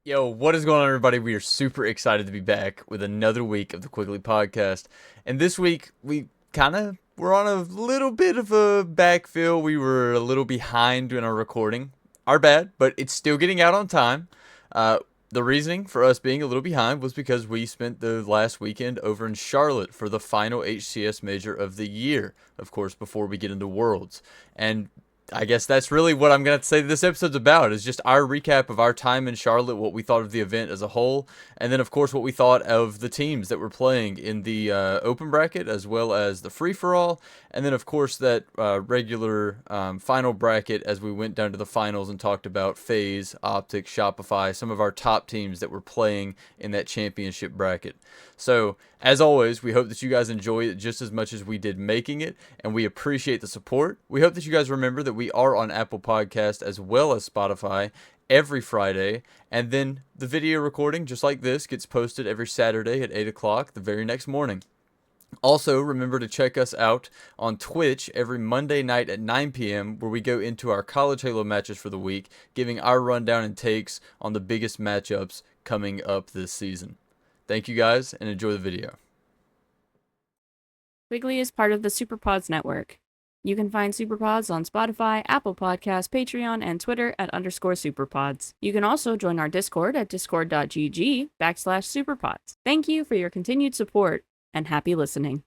Yo, what is going on, everybody? We are super excited to be back with another week of the Quigley podcast. And this week, we're on a little bit of a backfill. We were a little behind in our recording. Our bad, but it's still getting out on time. Uh, the reasoning for us being a little behind was because we spent the last weekend over in Charlotte for the final HCS major of the year, of course, before we get into Worlds. And I guess that's really what I'm going to say this episode's about, is just our recap of our time in Charlotte, what we thought of the event as a whole, and then, of course, what we thought of the teams that were playing in the open bracket as well as the free-for-all, and then, of course, that regular final bracket as we went down to the finals and talked about FaZe, Optic, Shopify, some of our top teams that were playing in that championship bracket. So, as always, we hope that you guys enjoy it just as much as we did making it, and we appreciate the support. We hope that you guys remember that we are on Apple Podcast as well as Spotify every Friday, and then the video recording, just like this, gets posted every Saturday at 8 o'clock the very next morning. Also, remember to check us out on Twitch every Monday night at 9 p.m., where we go into our College Halo matches for the week, giving our rundown and takes on the biggest matchups coming up this season. Thank you guys, and enjoy the video. Quigley is part of the SuperPods network. You can find SuperPods on Spotify, Apple Podcasts, Patreon, and Twitter at _SuperPods. You can also join our Discord at discord.gg/SuperPods. Thank you for your continued support, and happy listening.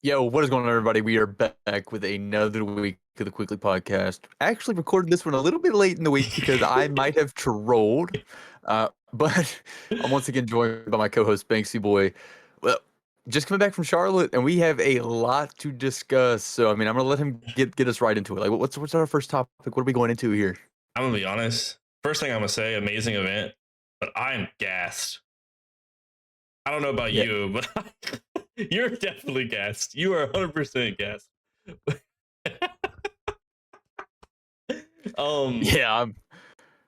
Yo, what is going on, everybody? We are back with another week of the Quickly Podcast. Actually, recorded this one a little bit late in the week because I might have trolled, but I'm once again joined by my co-host Banksy Boy. Well, just coming back from Charlotte, and we have a lot to discuss. So, I mean, I'm gonna let him get us right into it. Like, what's our first topic? What are we going into here? I'm gonna be honest. First thing I'm gonna say, amazing event, but I'm gassed. I don't know about you, but you're definitely gassed. You are 100% gassed. Yeah,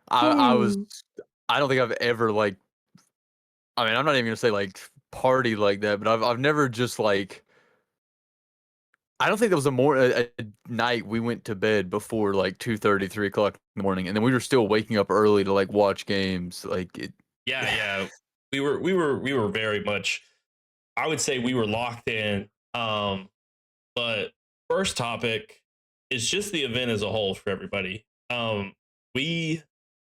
I was. I don't think I've ever like. I mean, I'm not even gonna say like party like that, but I've never just like. I don't think there was a night we went to bed before like 2:30, 3 o'clock in the morning, and then we were still waking up early to like watch games. Like it. Yeah. We were very much. I would say we were locked in. But first topic is just the event as a whole for everybody. We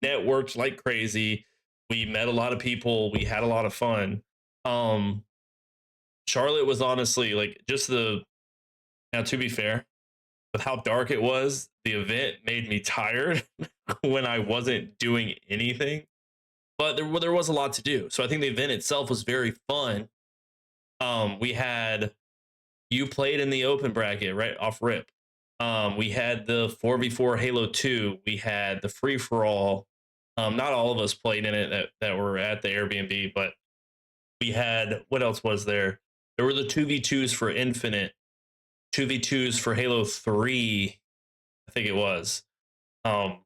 networked like crazy. We met a lot of people. We had a lot of fun. Charlotte was honestly like just the. Now, to be fair, with how dark it was, the event made me tired when I wasn't doing anything. But there was a lot to do. So I think the event itself was very fun. We had you played in the open bracket right off rip. We had the 4v4 Halo 2. We had the free for all. Not all of us played in it that were at the Airbnb, but we had, what else was there? There were the 2v2s for Infinite, 2v2s for Halo 3, I think it was. Yep.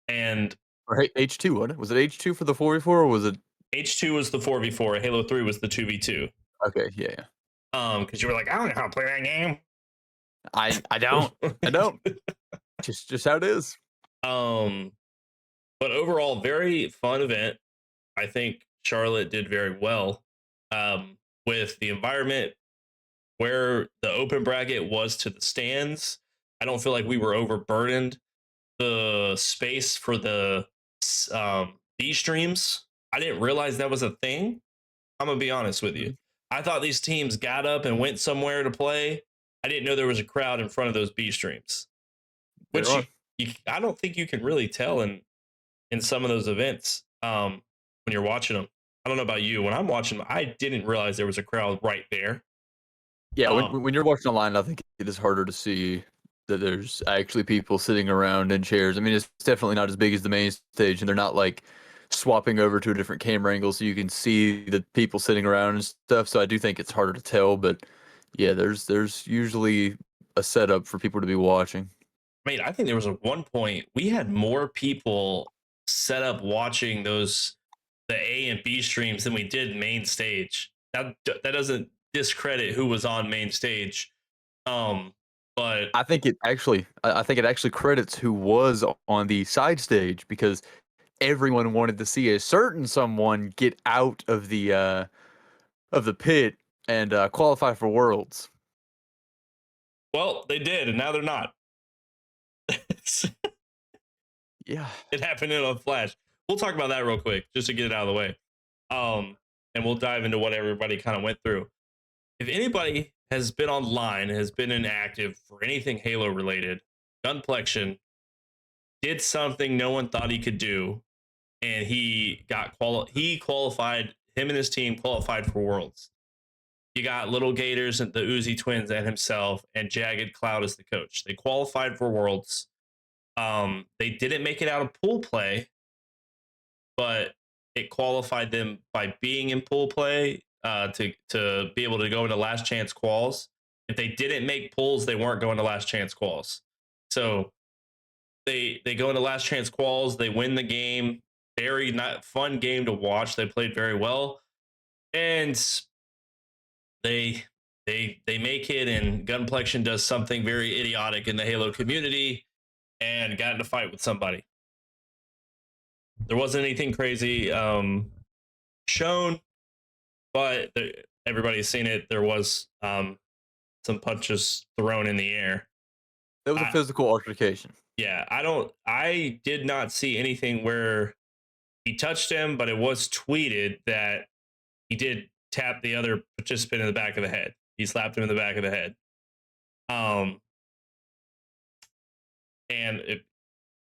And Or H2, wasn't it? Was it H2 for the 4v4 or was it? H2 was the 4v4. Halo 3 was the 2v2. Okay, yeah. Because you were like, I don't know how to play that game. I don't. Just how it is. But overall, very fun event. I think Charlotte did very well with the environment, where the open bracket was to the stands. I don't feel like we were overburdened. The space for the B streams, I didn't realize that was a thing. I'm gonna be honest with you. Mhm. I thought these teams got up and went somewhere to play. I didn't know there was a crowd in front of those B streams, There which are. I don't think you can really tell in some of those events when you're watching them. I don't know about you. When I'm watching them, I didn't realize there was a crowd right there. Yeah, Um, when you're watching online, I think it is harder to see that there's actually people sitting around in chairs. I mean, it's definitely not as big as the main stage, and they're not like swapping over to a different camera angle so you can see the people sitting around and stuff. So I do think it's harder to tell, but yeah, there's usually a setup for people to be watching. I mean, I think there was a one point we had more people set up watching the A and B streams than we did main stage. That doesn't discredit who was on main stage. Um, but I think it actually credits who was on the side stage because everyone wanted to see a certain someone get out of the pit and qualify for Worlds. well, they did, and now they're not. Yeah. It happened in a flash. We'll talk about that real quick just to get it out of the way. And we'll dive into what everybody kind of went through. If anybody has been online, has been inactive for anything Halo related, Gunplexion did something no one thought he could do, and he qualified. Him and his team qualified for Worlds. You got Little Gators and the Uzi twins and himself, and Jagged Cloud as the coach. They qualified for Worlds. They didn't make it out of pool play, but it qualified them by being in pool play to be able to go into last chance quals. If they didn't make pools, they weren't going to last chance quals. So they go into last chance quals. They win the game. Very not fun game to watch. They played very well, and they they make it. And Gunplexion does something very idiotic in the Halo community and got in a fight with somebody. There wasn't anything crazy shown, but everybody's seen it. There was some punches thrown in the air. That was a I, physical altercation. yeah, I did not see anything where he touched him, but it was tweeted that he did tap the other participant in the back of the head. He slapped him in the back of the head. Um, and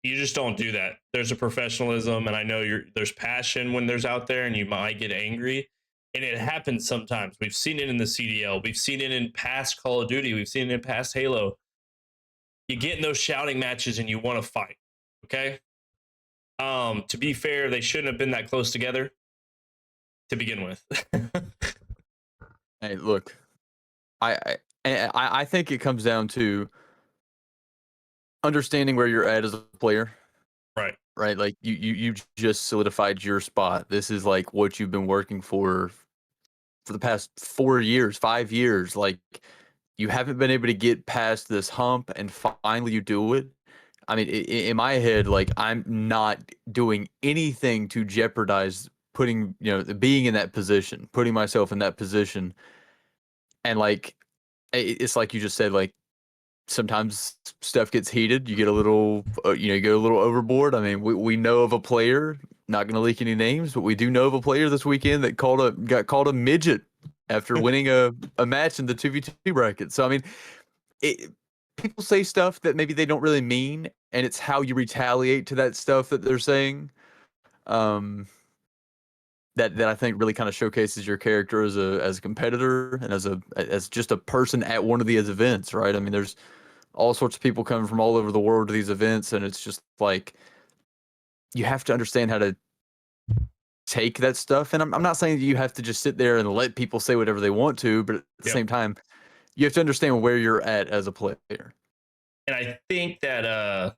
you just don't do that. There's a professionalism, and I know there's passion when there's out there, and you might get angry, and it happens sometimes. We've seen it in the CDL. We've seen it in past Call of Duty. We've seen it in past Halo. You get in those shouting matches, and you want to fight. Okay. To be fair, they shouldn't have been that close together to begin with. Hey, look, I think it comes down to understanding where you're at as a player, Right. right? Like you just solidified your spot. This is like what you've been working for the past 4 years, 5 years. Like you haven't been able to get past this hump, and finally you do it. I mean, in my head, like I'm not doing anything to jeopardize putting, being in that position, putting myself in that position, and like it's like you just said, like sometimes stuff gets heated. You get a little, you get a little overboard. I mean, we know of a player, not going to leak any names, but we do know of a player this weekend that got called a midget after winning a match in the 2v2 bracket. So I mean, people say stuff that maybe they don't really mean, and it's how you retaliate to that stuff that they're saying. That I think really kind of showcases your character as a competitor and as just a person at one of these events, right? I mean, there's all sorts of people coming from all over the world to these events, and it's just like you have to understand how to take that stuff. And I'm not saying that you have to just sit there and let people say whatever they want to, but at the Yep. same time, you have to understand where you're at as a player. And I think that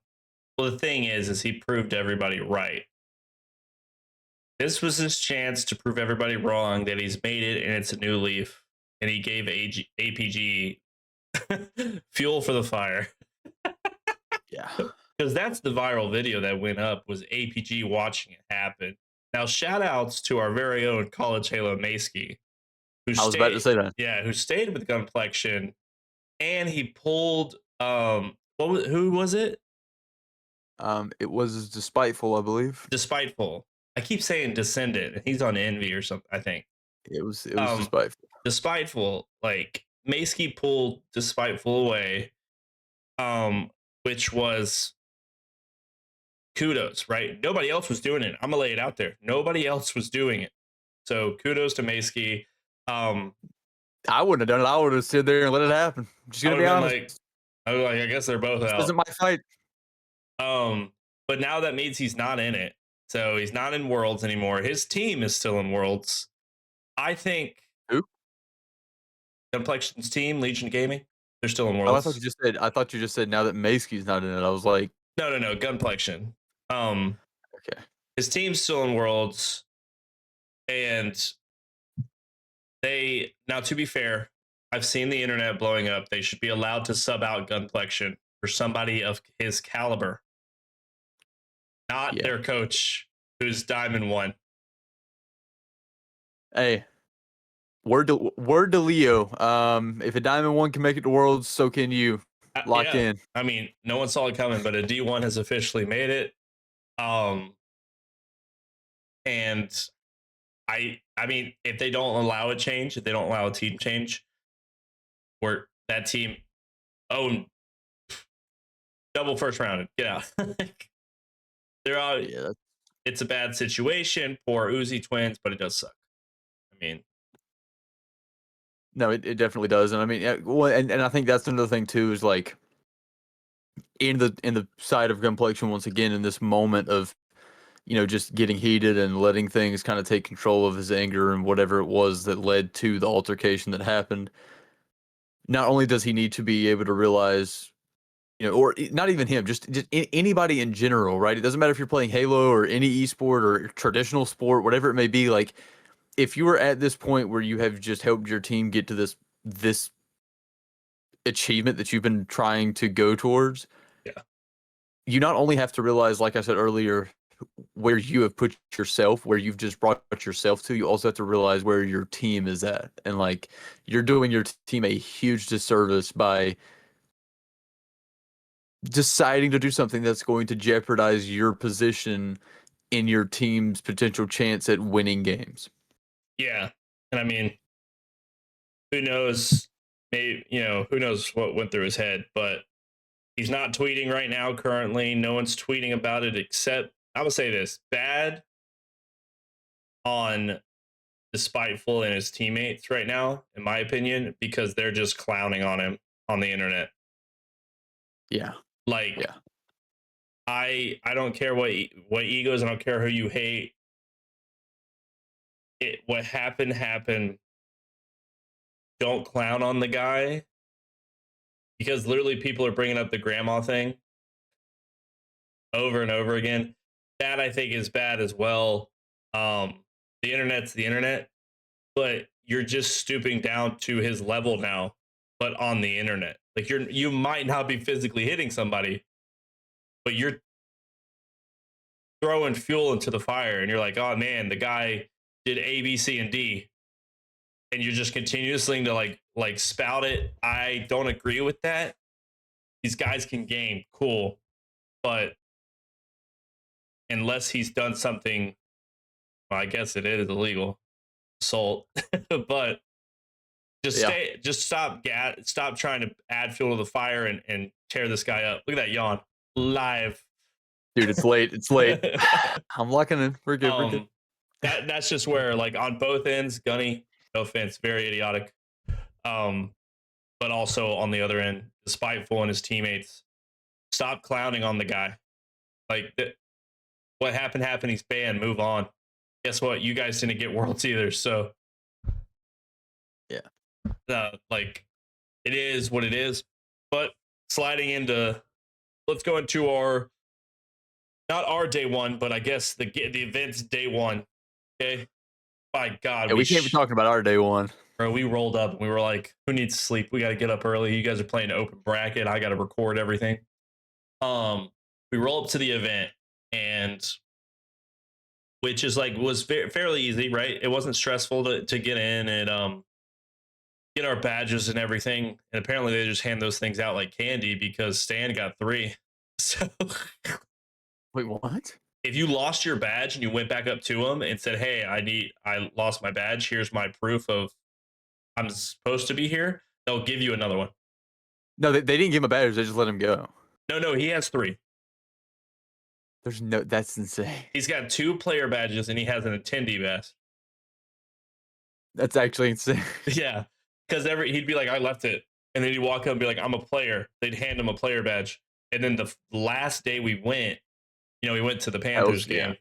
well, the thing is he proved everybody right. This was his chance to prove everybody wrong, that he's made it and it's a new leaf, and he gave APG fuel for the fire. Yeah. Because that's the viral video that went up, was APG watching it happen. Now, shout outs to our very own College Halo Maskey, I was about to say that. Yeah, who stayed with Gunplexion, and he pulled Who was it? It was Despiteful, I believe. Despiteful. I keep saying Descendant. He's on Envy or something, I think. It was Um, Despiteful. Despiteful, like Maskey pulled Despiteful away, um, which was kudos, right? Nobody else was doing it. I'm gonna lay it out there. Nobody else was doing it. So kudos to Maskey. Um, I wouldn't have done it. I would have stood there and let it happen. I'm just I gonna would be have been honest. like, I guess they're both This out. isn't my fight. But now that means he's not in it. So he's not in Worlds anymore. His team is still in Worlds. I think Who? Complexion's team, Legion Gaming, they're still in Oh, I thought you Worlds. just said. I thought you just said now that Maskey's not in it. I was like, No, Gunplexion. Um, okay. his team's still in Worlds, and they now to be fair, I've seen the internet blowing up. They should be allowed to sub out Gunplexion for somebody of his caliber, not Yeah. their coach who's Diamond 1. Hey, word to Leo. If a Diamond One can make it to Worlds, so can you. Lock Yeah, in. I mean, no one saw it coming, but a D1 has officially made it. Um, and I mean, if they don't allow a change, if they don't allow a team change, where that team own double first round, get out. They're out. Yeah. It's a bad situation. Poor Uzi twins, but it does suck. I mean, No, it definitely does, and I mean, well, and I think that's another thing too is like in the side of Gunplexion once again in this moment of just getting heated and letting things kind of take control of his anger and whatever it was that led to the altercation that happened. Not only does he need to be able to realize, or not even him, just anybody in general, right? It doesn't matter if you're playing Halo or any esport or traditional sport, whatever it may be. Like, if you are at this point where you have just helped your team get to this achievement that you've been trying to go towards, yeah, you not only have to realize, like I said earlier, where you have put yourself, where you've just brought yourself to, you also have to realize where your team is at. And like you're doing your team a huge disservice by deciding to do something that's going to jeopardize your position in your team's potential chance at winning games. yeah. And I mean, who knows? Maybe who knows what went through his head, but he's not tweeting right now. Currently, no one's tweeting about it except I would say this: bad on Despiteful and his teammates right now, in my opinion, because they're just clowning on him on the internet. Yeah. Like, Yeah. I don't care what egos. I don't care who you hate. What happened. Don't clown on the guy because literally people are bringing up the grandma thing over and over again. That I think is bad as well. The internet's the internet, but you're just stooping down to his level now, but on the internet. Like you might not be physically hitting somebody, but you're throwing fuel into the fire and you're like, oh man, the guy did A, B, C, and D. And you're just continuously to like spout it. I don't agree with that. These guys can game, cool, but unless he's done something, well, I guess it is illegal assault. But just stop trying to add fuel to the fire and tear this guy up. Look at that yawn live. Dude, it's late. It's late. I'm locking in. We're good. We're good. That's just where like on both ends, Gunny, no offense, very idiotic. But also on the other end, Despiteful and his teammates, stop clowning on the guy. Like what happened. He's banned. Move on. Guess what? You guys didn't get Worlds either. So Yeah. Like it is what it is. But sliding into, let's go into our not our day one, but I guess the event's day one. Okay. By God, Yeah, we can't be talking about our day one. Bro, we rolled up and we were like, who needs sleep? We got to get up early. You guys are playing open bracket. I got to record everything. We roll up to the event, and which is like was fairly easy, right? It wasn't stressful to get in. And get our badges and everything. And apparently they just hand those things out like candy because Stan got 3. So Wait, what? if you lost your badge and you went back up to him and said, "Hey, I lost my badge. Here's my proof of I'm supposed to be here," they'll give you another one. No, they didn't give him a badge. They just let him go. No, he has 3. That's insane. He's got 2 player badges and he has an attendee badge. That's actually insane. Yeah, because he'd be like, "I left it," and then he'd walk up and be like, "I'm a player." They'd hand him a player badge, and then the last day we went, we went to the Panthers game. Yeah.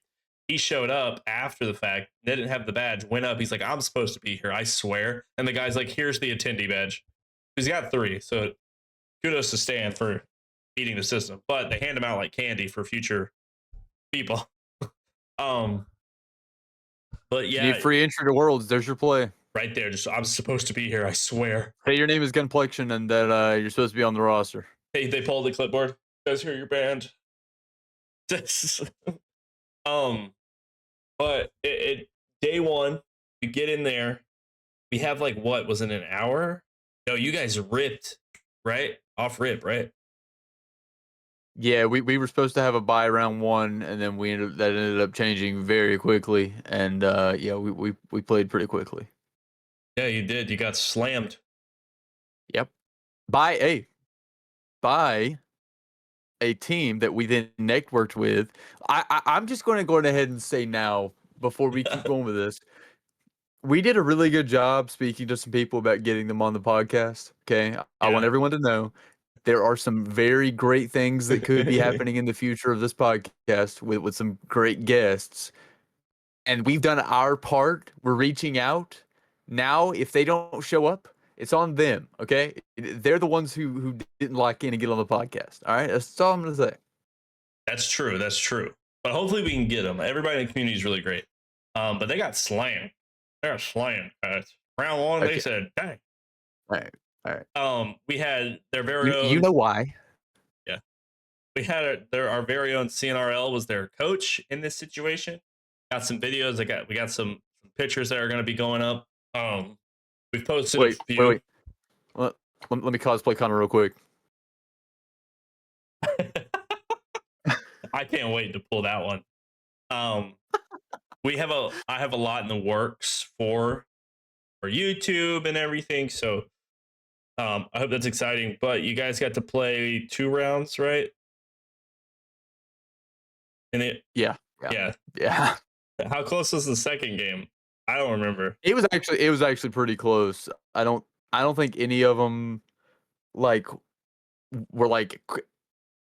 He showed up after the fact. They didn't have the badge. Went up. He's like, "I'm supposed to be here. I swear." And the guy's like, "Here's the attendee badge." He's got 3, so kudos to Stan for beating the system. But they hand him out like candy for future people. But You yeah, need free entry to Worlds. There's your play. right there. Just I'm supposed to be here. I swear. Say your name is Gunplexion and that you're supposed to be on the roster. Hey, they pulled the clipboard. You guys hear your band? But day one, we get in there. We have like what was it, an hour? No, you guys ripped, right? Off rip, right? Yeah, we were supposed to have a bye round 1, and then that ended up changing very quickly. And yeah, we played pretty quickly. Yeah, you did. You got slammed. Yep. By a team that we then networked with. I'm just going to go ahead and say now, before we keep going with this, we did a really good job speaking to some people about getting them on the podcast. Okay. I want Yeah. everyone to know there are some very great things that could be happening in the future of this podcast with some great guests. And we've done our part. We're reaching out. Now, if they don't show up, it's on them. Okay. They're the ones who didn't lock in and get on the podcast. All right. That's all I'm going to say. That's true. That's true. But hopefully we can get them. Everybody in the community is really great. But they got slammed. They got slammed. Round 1, Okay. they said, "Dang." All right. We had their very own. You know why? Yeah. We had our very own CNRL was their coach in this situation. Got some videos. We got some pictures that are going to be going up. We've posted a few. Wait. Let me cosplay Connor real quick. I can't wait to pull that one. I have a lot in the works for YouTube and everything. So I hope that's exciting. But you guys got to play 2 rounds, right? And Yeah. How close was the second game? I don't remember. It was actually pretty close. I don't think any of them like were like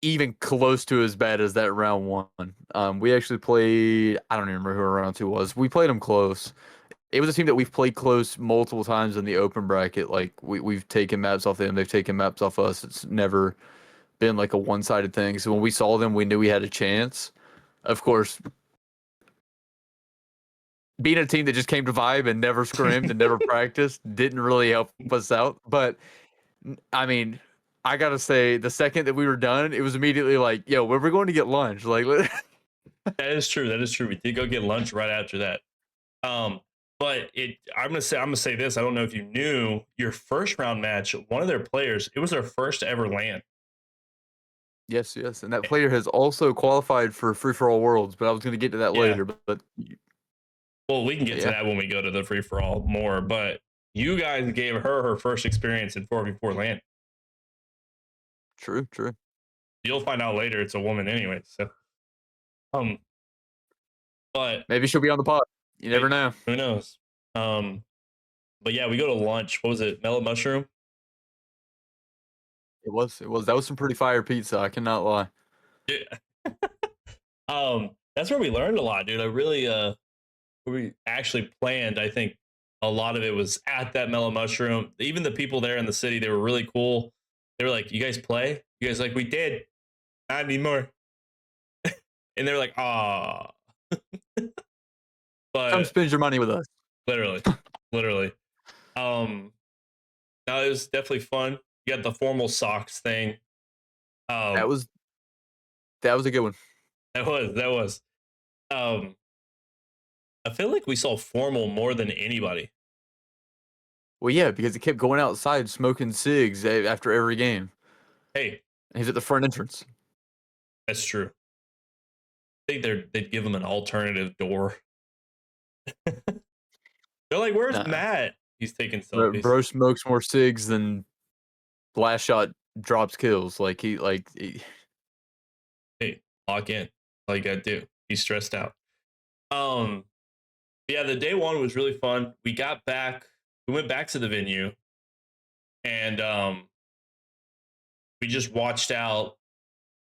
even close to as bad as that round 1. We actually played. I don't even remember who round 2 was. We played them close. It was a team that we've played close multiple times in the open bracket. Like we've taken maps off them. They've taken maps off us. It's never been like a one-sided thing. So when we saw them, we knew we had a chance. Of course, being a team that just came to vibe and never scrimmed and never practiced didn't really help us out. But I mean, I gotta say, the second that we were done, it was immediately like, "Yo, where we going to get lunch?" Like, That is true. That is true. We did go get lunch right after that. But I'm gonna say this. I don't know if you knew your first round match. One of their players, it was their first ever LAN. yes, and that player has also qualified for Free for All Worlds. But I was gonna get to that later. But well, we can get to that when we go to the free for all more. But you guys gave her first experience in 4v4 LAN. True. You'll find out later it's a woman anyway. So, but maybe she'll be on the pod. You never know. Who knows? But yeah, we go to lunch. What was it? Mellow mushroom. It was. That was some pretty fire pizza. I cannot lie. Yeah. That's where we learned a lot, dude. I really we actually planned. I think a lot of it was at that mellow mushroom. Even the people there in the city, they were really cool. They were like, "You guys play?" You guys like, "We did. Not anymore." And they're like, "Ah." But come spend your money with us. Literally. No, it was definitely fun. You got the formal socks thing. That was a good one. That was. I feel like we saw formal more than anybody. Well, yeah, because he kept going outside smoking cigs after every game. Hey, He's at the front entrance. that's true. I think they'd give him an alternative door. They're like, "Where's Nah, Matt?" He's taking bro, selfies. bro smokes more cigs than last shot drops kills. Hey, lock in. All you gotta do. He's stressed out. Um, yeah, the day one was really fun. We got back. We went back to the venue, and we just watched out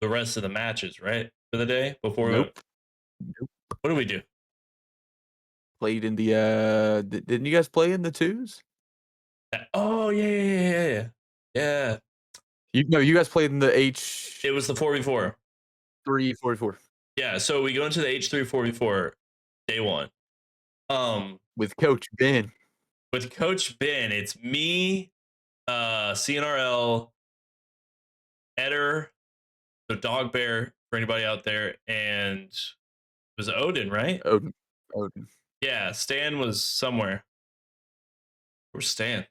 the rest of the matches. Right for the day before we went. Nope. Nope. What did we do? Played in the didn't you guys play in the twos? Oh yeah. Yeah. You guys played in the H It was the 4v4. 344 Yeah, so we go into the H3 4v4 day one. with Coach Ben. With Coach Ben, it's me, CNRL, Eder, the dog bear for anybody out there, and it was Odin, right? Odin. Yeah, Stan was somewhere. Where's Stan?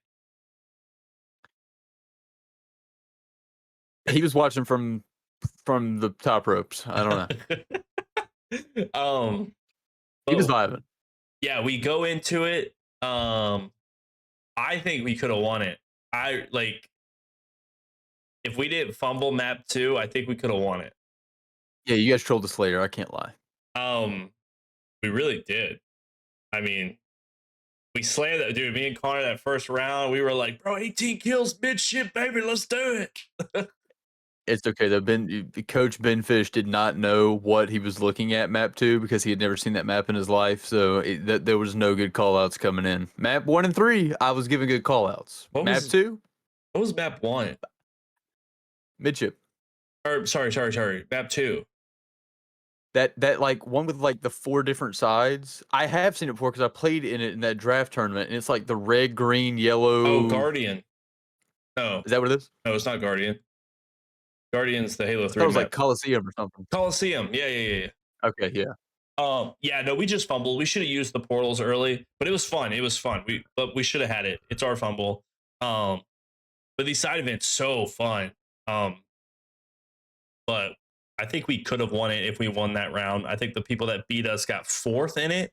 He was watching from the top ropes. I don't know. He was but vibing. yeah, we go into it. I think we could have won it. I like if we didn't fumble map 2, I think we could have won it. Yeah, you guys trolled the Slayer. I can't lie. We really did. I mean, we slammed that dude. Me and Connor that first round, we were like, bro, 18 kills mid shit, baby. Let's do it. It's okay though. Coach Ben Fish did not know what he was looking at map 2 because he had never seen that map in his life. So there was no good call outs coming in. Map 1 and 3, I was giving good call outs. Map 2, What was map 1? midship. Or sorry. Map 2. That like one with like the 4 different sides. I have seen it before because I played in it in that draft tournament, and it's like the red, green, yellow. Oh, Guardian. No. Is that what it is? No, it's not Guardian. Guardian's the Halo 3 That was map. like Coliseum or something. Coliseum. Yeah. Okay, yeah. Yeah, no, we just fumbled. We should have used the portals early, but it was fun. But we should have had it. It's our fumble. But these side events so fun. But I think we could have won it if we won that round. I think the people that beat us got 4th in it.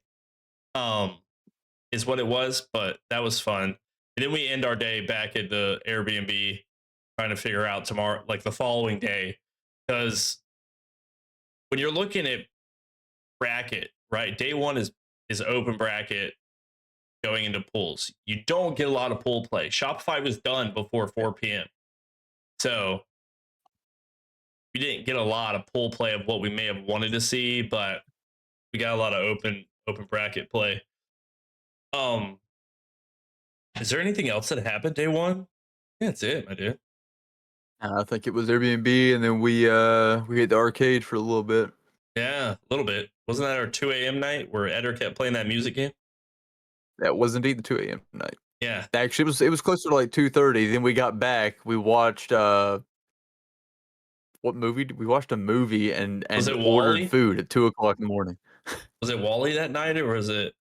Is what it was, but that was fun. And then we end our day back at the Airbnb trying to figure out tomorrow, like the following day, because when you're looking at bracket, right? Day one is open bracket going into pools. You don't get a lot of pool play. Shopify was done before 4 p.m. So we didn't get a lot of pool play of what we may have wanted to see, but we got a lot of open bracket play. Is there anything else that happened day one? Yeah, that's it, my dude. I think it was Airbnb, and then we hit the arcade for a little bit. Yeah, a little bit. Wasn't that our 2 a.m. night where Eder kept playing that music game? That was indeed the 2 a.m. night. Yeah. Actually, it was closer to like 2:30. Then we got back. We watched what movie? We watched a movie and Was it ordered Wall-E? food at 2:00 in the morning. Was it Wall-E that night or was it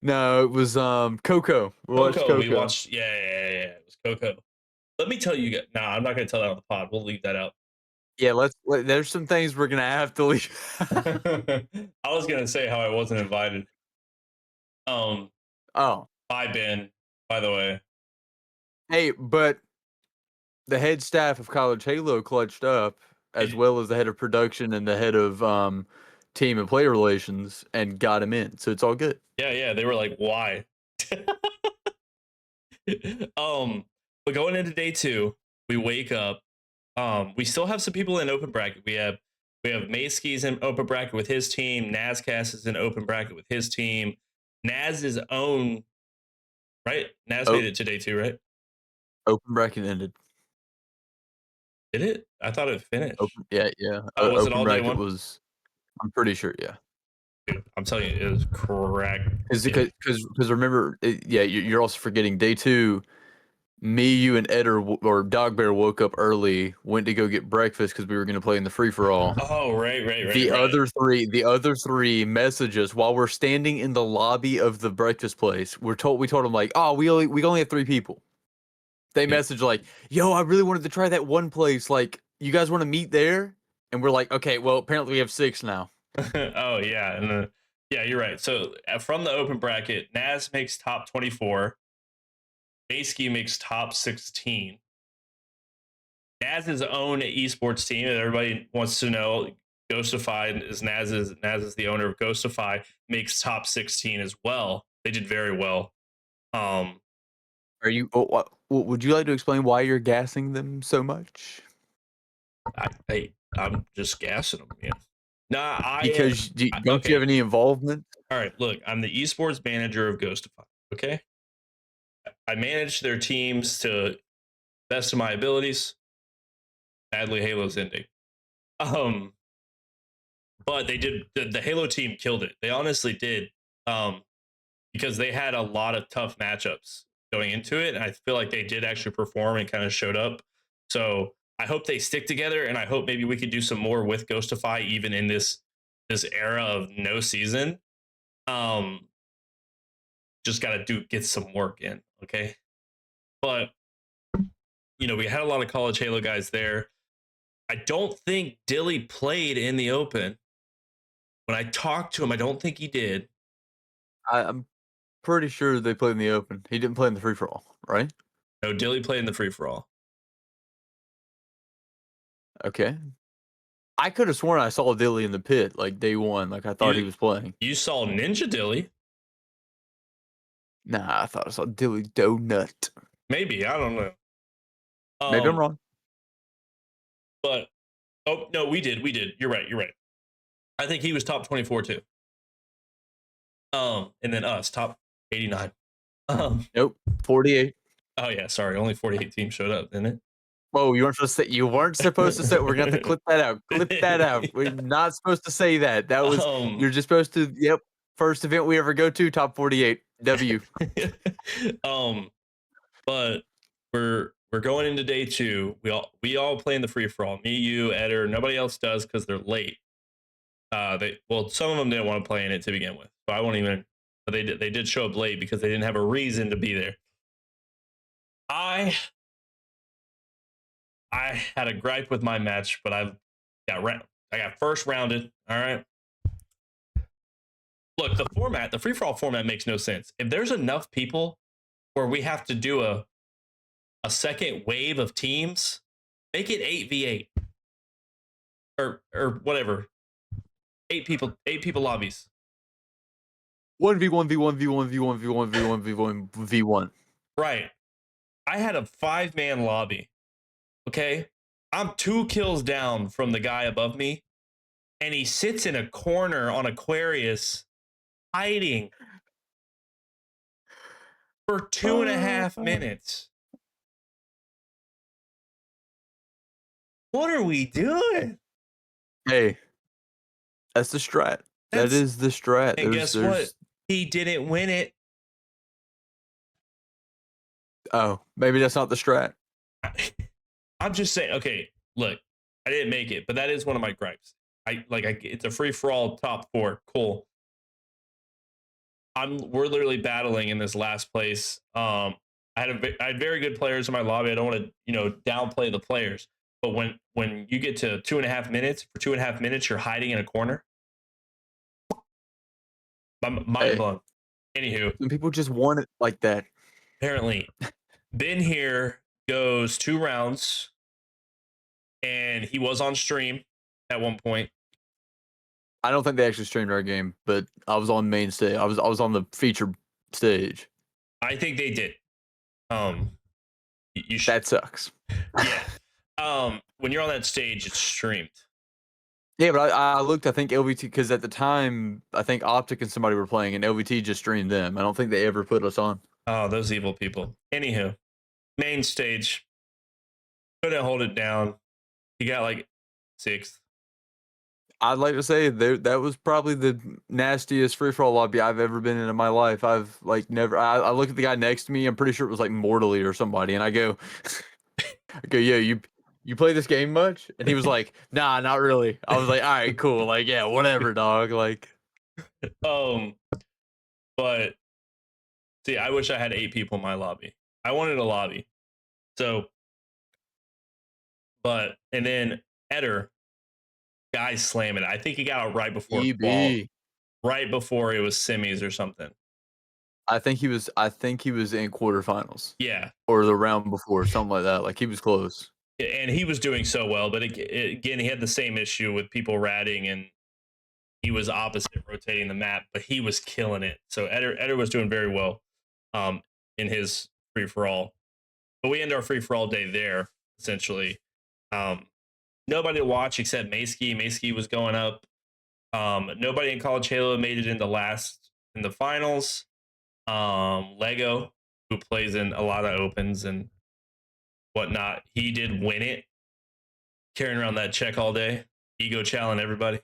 No, it was Coco. We watched Coco? Coco. We watched. Yeah. It was Coco. Let me tell you. Nah, I'm not gonna tell that on the pod. We'll leave that out. Yeah, there's some things we're gonna have to leave. I was gonna say how I wasn't invited. Oh, Bye, Ben. By the way. hey, but the head staff of College Halo clutched up, as well as the head of production and the head of team and player relations, and got him in. So it's all good. Yeah. They were like, why? But going into day 2, we wake up. We still have some people in open bracket. We have Mayski's in open bracket with his team. Nazcast is in open bracket with his team. Naz's own, right? Naz made it to day 2, right? Open bracket ended. Did it? I thought it finished. Yeah. Oh, was it open all day bracket one? was. I'm pretty sure. Yeah. Dude, I'm telling you, it was correct. Because remember, you're also forgetting day 2. Me, you, and Ed or Dog Bear woke up early, went to go get breakfast because we were going to play in the free for all. Oh, right. The other three message us while we're standing in the lobby of the breakfast place. We told them like, oh, we only have 3 people. They message like, yo, I really wanted to try that one place. Like, you guys want to meet there? And we're like, okay, well, apparently we have 6 now. Oh yeah, and yeah, you're right. So from the open bracket, Naz makes top 24. Baseski makes top 16. Naz's own esports team, and everybody wants to know, Ghostify is Naz is the owner of Ghostify, makes top 16 as well. They did very well. Are you? Would you like to explain why you're gassing them so much? I'm just gassing them. Yeah. Nah, Because don't okay. you have any involvement? All right, look, I'm the esports manager of Ghostify. Okay, I manage their teams to best of my abilities. Sadly, Halo's ending. But they did the Halo team killed it. They honestly did. Because they had a lot of tough matchups going into it, and I feel like they did actually perform and kind of showed up. So I hope they stick together, and I hope maybe we could do some more with Ghostify even in this era of no season. Just gotta get some work in, okay? But we had a lot of college Halo guys there. I don't think Dilly played in the open. When I talked to him, I don't think he did. I'm pretty sure they played in the open. He didn't play in the free for all, right? No, Dilly played in the free for all. Okay. I could have sworn I saw Dilly in the pit like day one. Like I thought he was playing. You saw Ninja Dilly. Nah, I thought I saw Dilly Donut. Maybe, I don't know. Maybe I'm wrong. But no, we did. You're right. I think he was top 24 too. And then us top 89. Nope, 48. Oh yeah, sorry, only 48 teams showed up, didn't it? Whoa, you weren't supposed to say. You weren't supposed to say. We're gonna have to clip that out. Clip that out. We're not supposed to say that. That was. You're just supposed to. Yep. First event we ever go to, top 48. W. But we're going into day 2. We all play in the free for all. Me, you, Eder. Nobody else does because they're late. Some of them didn't want to play in it to begin with, so I won't even. But they did show up late because they didn't have a reason to be there. I had a gripe with my match, but I got first rounded. All right. Look, the free for all format makes no sense. If there's enough people where we have to do a second wave of teams, make it 8v8 or whatever. 8 people lobbies. 1v1 v1 v1 v1 v1 v1 v1 v1. Right. I had a 5-man lobby. Okay? I'm 2 kills down from the guy above me, and he sits in a corner on Aquarius hiding for 2.5 minutes. What are we doing? Hey, that's the strat. That is the strat. And guess what? He didn't win it. Oh, maybe that's not the strat. I'm just saying. Okay, look, I didn't make it, but that is one of my gripes. It's a free for all top 4. Cool. We're literally battling in this last place. I had very good players in my lobby. I don't want to downplay the players, but when you get to 2.5 minutes, for 2.5 minutes you're hiding in a corner. Mind blown. Anywho, and people just want it like that. Apparently, Ben here goes 2 rounds, and he was on stream at one point. I don't think they actually streamed our game, but I was on main stage. I was on the feature stage. I think they did. That sucks. Yeah. When you're on that stage, it's streamed. Yeah, but I looked. I think LVT, because at the time I think Optic and somebody were playing, and LVT just streamed them. I don't think they ever put us on. Oh, those evil people. Anywho, main stage, couldn't hold it down. He got like 6th. I'd like to say that was probably the nastiest free for all lobby I've ever been in my life. I've like never. I look at the guy next to me. I'm pretty sure it was like Mortally or somebody, and I go, yo, you play this game much? And he was like, nah, not really. I was like, all right, cool. Like, yeah, whatever, dog. Like, Um, but see, I wish I had 8 people in my lobby. I wanted a lobby. So, and then Eder, guy slamming it. I think he got out right before EB. right before it was semis or something. I think he was in quarterfinals. Yeah. Or the round before, something like that. Like he was close. And he was doing so well, but again, he had the same issue with people ratting, and he was opposite rotating the map, but he was killing it. So Eder was doing very well in his free for all. But we end our free for all day there, essentially. Nobody to watch except Maskey. Maskey was going up. Nobody in College Halo made it into in the finals. Lego, who plays in a lot of opens and whatnot, he did win it, carrying around that check all day, ego challenging everybody.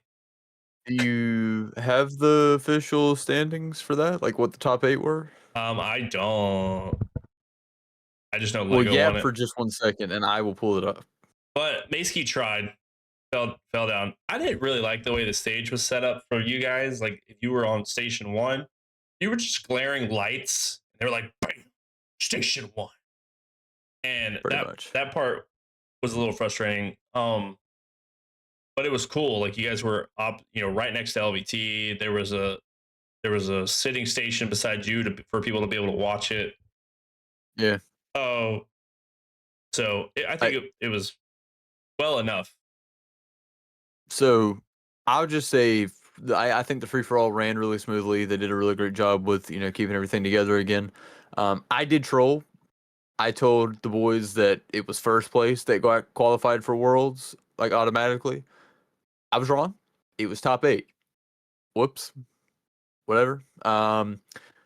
Do you have the official standings for that? Like what the top 8 were? I don't. I just know Lego Well, won it. for just 1 second, and I will pull it up. But Maskey tried, fell down. I didn't really like the way the stage was set up for you guys. Like if you were on station 1, you were just glaring lights. And they were like, bam, station 1. And that part was a little frustrating. But it was cool. Like you guys were up, right next to LVT. There was a sitting station beside you for people to be able to watch it. Yeah. Oh, so I think it was well enough. So I'll just say I think the free for all ran really smoothly. They did a really great job with keeping everything together again. I did troll. I told the boys that it was first place that got qualified for Worlds like automatically. I was wrong. It was top 8. Whoops. Whatever.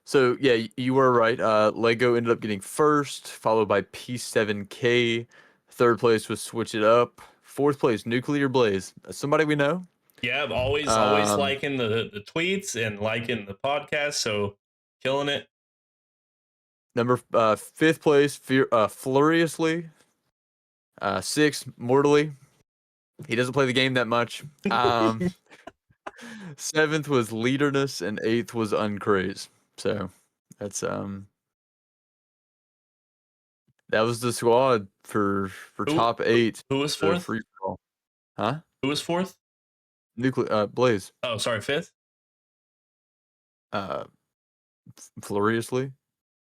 So yeah, you were right. Lego ended up getting first, followed by P7K. Third place was Switch It Up. Fourth place, Nuclear Blaze. Somebody we know. Yeah, always liking the tweets and liking the podcast, so killing it. Number 5th place, Furiously. 6th, Mortally. He doesn't play the game that much. 7th was Leaderness, and 8th was Uncraze. So that's that was the squad for top 8. Who was 4th? Free for all. Huh? Who was 4th? Blaze. Oh, sorry, 5th. Furiously.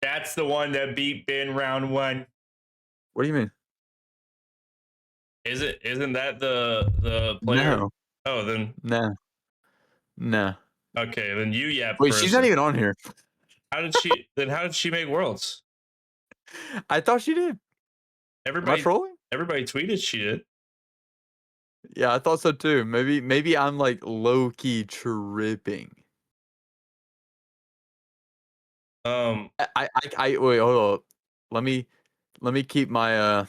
That's the one that beat Ben round 1. What do you mean? Isn't that the player? No. Oh, then no. Okay, then Wait, person. she's not even on here. How did she make Worlds? I thought she did. Everybody Am I trolling? Everybody tweeted she did. Yeah, I thought so too. Maybe I'm like low key tripping. I wait, hold up. Let me keep my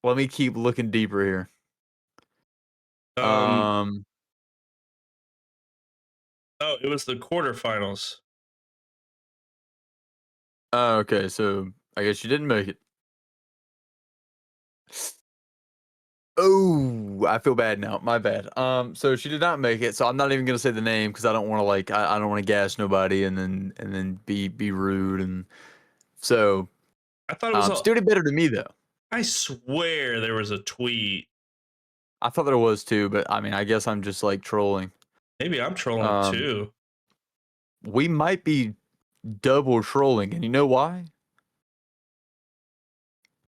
let me keep looking deeper here. Oh, it was the quarterfinals. Oh, okay, so I guess you didn't make it. Oh, I feel bad now. My bad. So she did not make it. So I'm not even gonna say the name because I don't want to I don't want to gas nobody and then be rude and so. I thought it was still did better than me though. I swear there was a tweet. I thought there was too, but I mean, I guess I'm just like trolling. Maybe I'm trolling too. We might be double trolling, and you know why?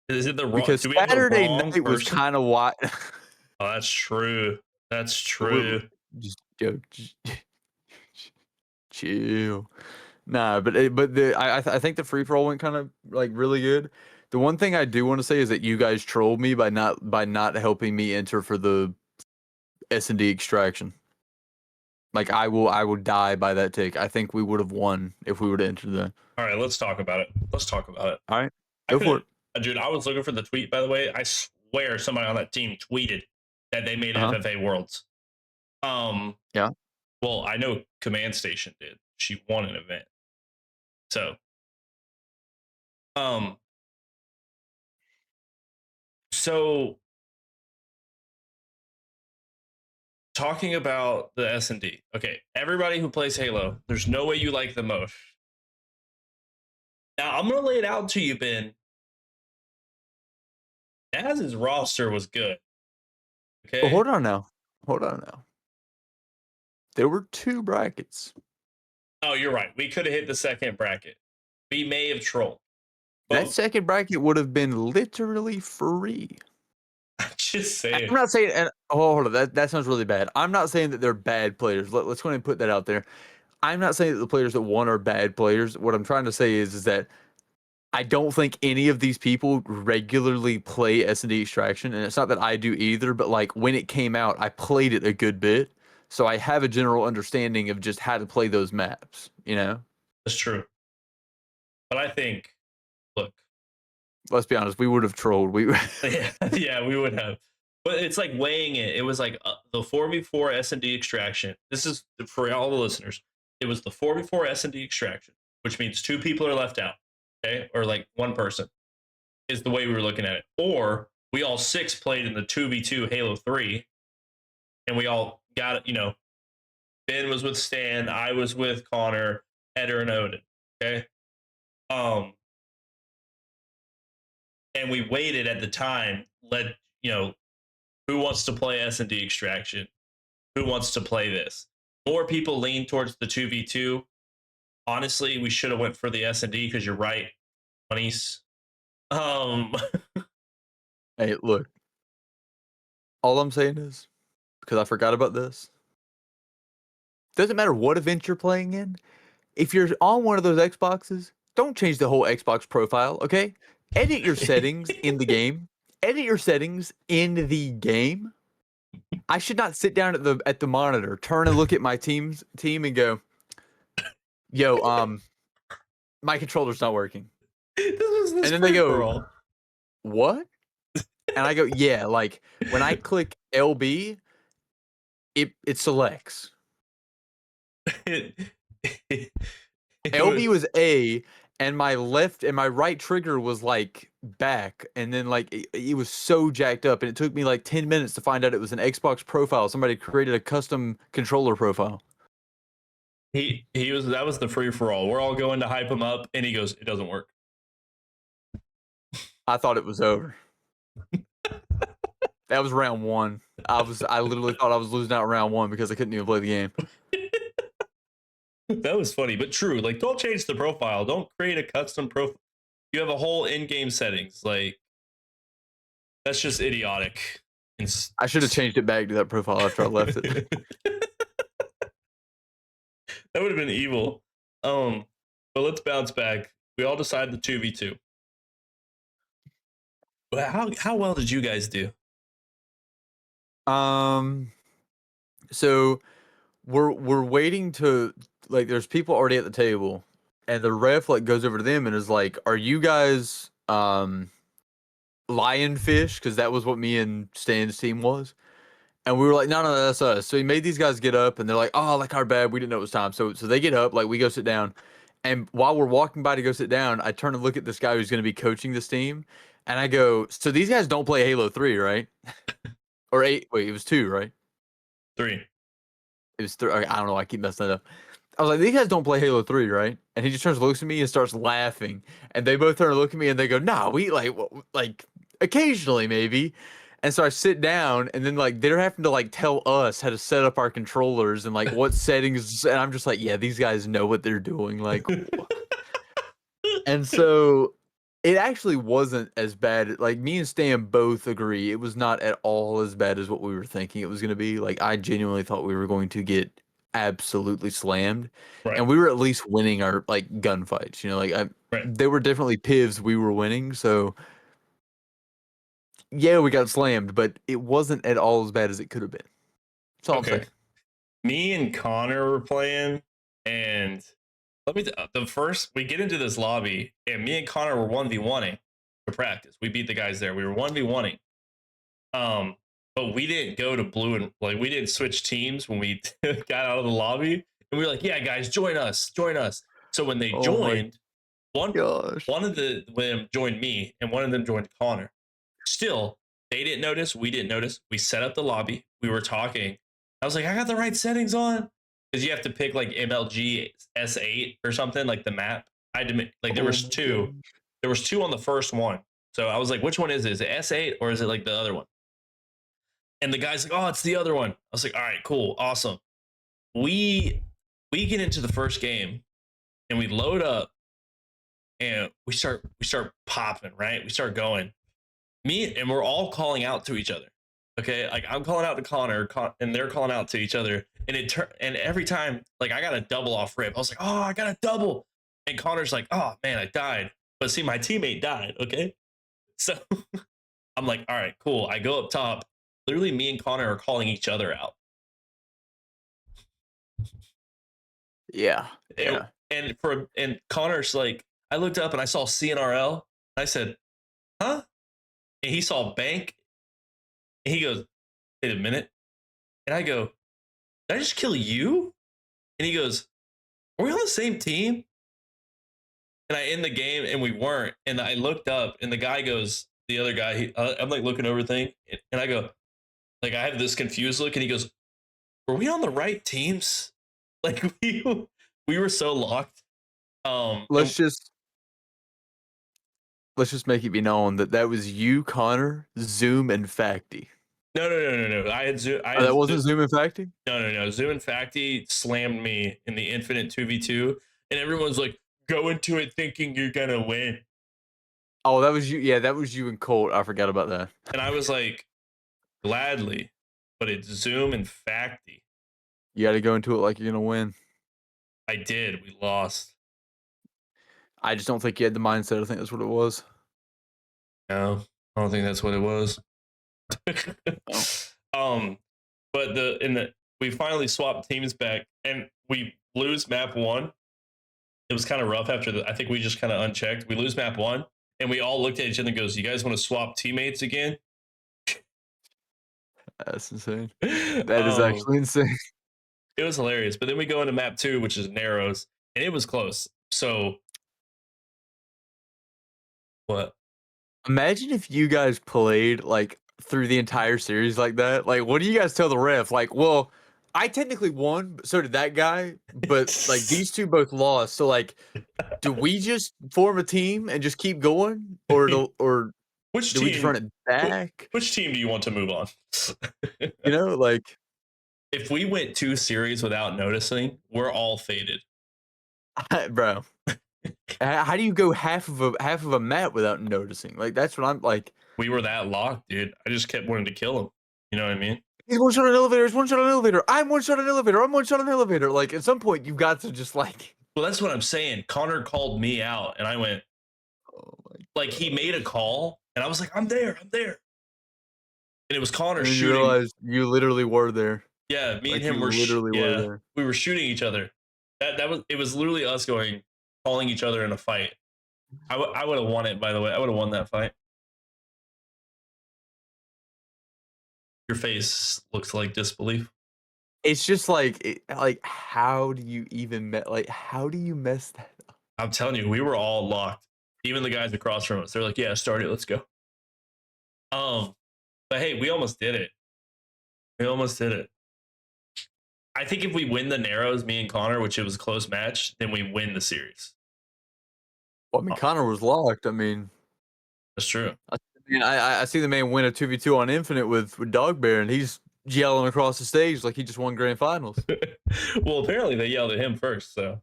Is it the wrong? Because Saturday night was kind of why. Oh, that's true. That's true. Just chill. Nah, but I think the free for all went kind of like really good. The one thing I do want to say is that you guys trolled me by not helping me enter for the S&D extraction. Like I will die by that take. I think we would have won if we would have entered that. All right, let's talk about it. All right, go for it. Dude, I was looking for the tweet, by the way. I swear somebody on that team tweeted that they made FFA Worlds. Yeah. Well, I know Command Station did. She won an event. So, um, so talking about the S&D. Okay, everybody who plays Halo, there's no way you like the most. Now, I'm going to lay it out to you, Ben. Naz's roster was good. Well, Okay? hold on now. Hold on now. There were 2 brackets. Oh, you're right. We could have hit the second bracket. We may have trolled. That But second bracket would have been literally free. I'm just I'm saying. not saying, and hold on, that sounds really bad. I'm not saying that they're bad players. Let's go ahead and put that out there. I'm not saying that the players that won are bad players. What I'm trying to say is that I don't think any of these people regularly play S&D Extraction, and it's not that I do either, but like when it came out, I played it a good bit, so I have a general understanding of just how to play those maps, you know? That's true. But I think, look, Let's be honest, we would have trolled. yeah, we would have. But it's like weighing it. It was like the 4v4 S&D Extraction. This is for all the listeners. It was the 4v4 S&D Extraction, which means 2 people are left out, okay? Or like 1 person is the way we were looking at it. Or we all 6 played in the 2v2 Halo 3, and we all got it, Ben was with Stan, I was with Connor, Eder, and Odin, okay? Um, and we waited at the time, who wants to play S&D Extraction? Who wants to play this? More people lean towards the 2v2. Honestly, we should have went for the S&D because you're right, bunnies. Um, Hey, look, all I'm saying is, because I forgot about this, doesn't matter what event you're playing in, if you're on one of those Xboxes, don't change the whole Xbox profile, okay? Edit your settings in the game. Edit your settings in the game. I should not sit down at the monitor, turn and look at my team and go, "Yo, my controller's not working." this was And this then they free for go, all. "What?" And I go, "Yeah, like when I click LB, it selects. it, it LB was was A, and my left and my right trigger was like back, and then like it was so jacked up, and it took me like 10 minutes to find out it was an Xbox profile. Somebody created a custom controller profile. he was that was the free for all. We're all going to hype him up, and he goes, "It doesn't work." I thought it was over. That was round 1. I literally thought I was losing out round 1 because I couldn't even play the game. That was funny, but true. Like, don't change the profile. Don't create a custom profile. You have a whole in-game settings. Like, that's just idiotic. I should have changed it back to that profile after I left it. That would have been evil. But let's bounce back. We all decided the 2v2. But how well did you guys do? So we're waiting to, like, there's people already at the table, and the ref like goes over to them and is like, "Are you guys lionfish?" Because that was what me and Stan's team was. And we were like, "No, no, that's us." So he made these guys get up, and they're like, "Oh, like our bad, we didn't know it was time." So they get up, like we go sit down, and while we're walking by to go sit down, I turn and look at this guy who's going to be coaching this team, and I go, "So these guys don't play Halo 3, right?" Or 8? Wait, it was 2, right? 3. It was 3. Okay, I don't know. I keep messing that up. I was like, "These guys don't play Halo 3, right?" And he just turns, looks at me, and starts laughing. And they both turn and look at me, and they go, "Nah, we like occasionally maybe." And so I sit down, and then like they're having to like tell us how to set up our controllers and like what settings. And I'm just like, "Yeah, these guys know what they're doing." Like, and so it actually wasn't as bad. Like me and Stan both agree it was not at all as bad as what we were thinking it was going to be. Like I genuinely thought we were going to get absolutely slammed, Right. and we were at least winning our like gunfights. You know, like Right. there were definitely pivs we were winning. So yeah, we got slammed, but it wasn't at all as bad as it could have been. That's all I'm Okay. saying. Me and Connor were playing, and the first we get into this lobby, and me and Connor were 1v1ing to practice. We beat the guys there. We were 1v1ing. But but we didn't go to blue and like we didn't switch teams when we got out of the lobby. And we were like, yeah, guys, join us, join us. So when they Oh my joined, one gosh. one of them joined me and one of them joined Connor. Still, they didn't notice, we didn't notice. We set up the lobby, we were talking. I was like, I got the right settings on. Because you have to pick like MLG S8 or something, like the map. I had to like there Oh was my two. gosh. There was two on the first one. So I was like, which one is it? Is it S8 or is it like the other one? And the guy's like, oh, it's the other one. I was like, all right, cool, awesome. We get into the first game and we load up and we start popping, right? We start going. And we're all calling out to each other. Okay, like I'm calling out to Connor, and they're calling out to each other, and and every time, like I got a double off rip. I was like, oh, I got a double, and Connor's like, oh man, I died. But see, my teammate died. Okay, so I'm like, all right, cool. I go up top. Literally, me and Connor are calling each other out. Yeah. Yeah. And Connor's like, I looked up and I saw CNRL. I said, huh? And he saw bank. And he goes, wait a minute. And I go, did I just kill you? And he goes, are we on the same team? And I end the game and we weren't. And I looked up and the guy goes, the other guy, I'm like looking over thing. And I go, like, I have this confused look. And he goes, were we on the right teams? Like we were so locked. Let's just make it be known that that was you, Connor, Zoom, and Facty. no. I had Zoom. Oh, that wasn't Zoom and Facty? No. Zoom and Facty slammed me in the infinite 2v2. And everyone's like, go into it thinking you're going to win. Oh, that was you. Yeah, that was you and Colt. I forgot about that. And I was like, gladly, but it's Zoom and Facty. You got to go into it like you're going to win. I did. We lost. I just don't think you had the mindset. I think that's what it was. No, I don't think that's what it was. Oh. But we finally swapped teams back and we lose map 1. It was kind of rough after I think we just kind of unchecked. We lose map 1 and we all looked at each other and goes, you guys want to swap teammates again? That's insane. That is actually insane. It was hilarious. But then we go into map 2, which is Narrows, and it was close. So what? Imagine if you guys played like through the entire series like that. Like, what do you guys tell the ref? Like, well, I technically won, but so did that guy. But like these two both lost. So like, do we just form a team and just keep going, or do we just run it back? Which team do you want to move on? You know, like if we went 2 series without noticing, we're all faded, bro. How do you go half of a map without noticing? Like that's what I'm like. We were that locked, dude. I just kept wanting to kill him. You know what I mean? He's one shot on elevator. He's one shot on elevator. I'm one shot on elevator. I'm one shot on elevator. Like at some point, you've got to just like. Well, that's what I'm saying. Connor called me out, and I went. Oh my God. Like he made a call, and I was like, "I'm there. And it was Connor And shooting. You realized you literally were there. Yeah, me like and him were literally were there. We were shooting each other. It was literally us calling each other in a fight. I would have won it, by the way. I would have won that fight. Your face looks like disbelief. It's just like how do you even how do you mess that up? I'm telling you, we were all locked. Even the guys across from us, they're like, "Yeah, start it. Let's go." But hey, we almost did it. I think if we win the Narrows, me and Connor, which it was a close match, then we win the series. Well, I mean, Connor was locked. I mean, that's true. I see the man win a 2v2 on Infinite with Dog Bear, and he's yelling across the stage like he just won grand finals. Well, apparently they yelled at him first. So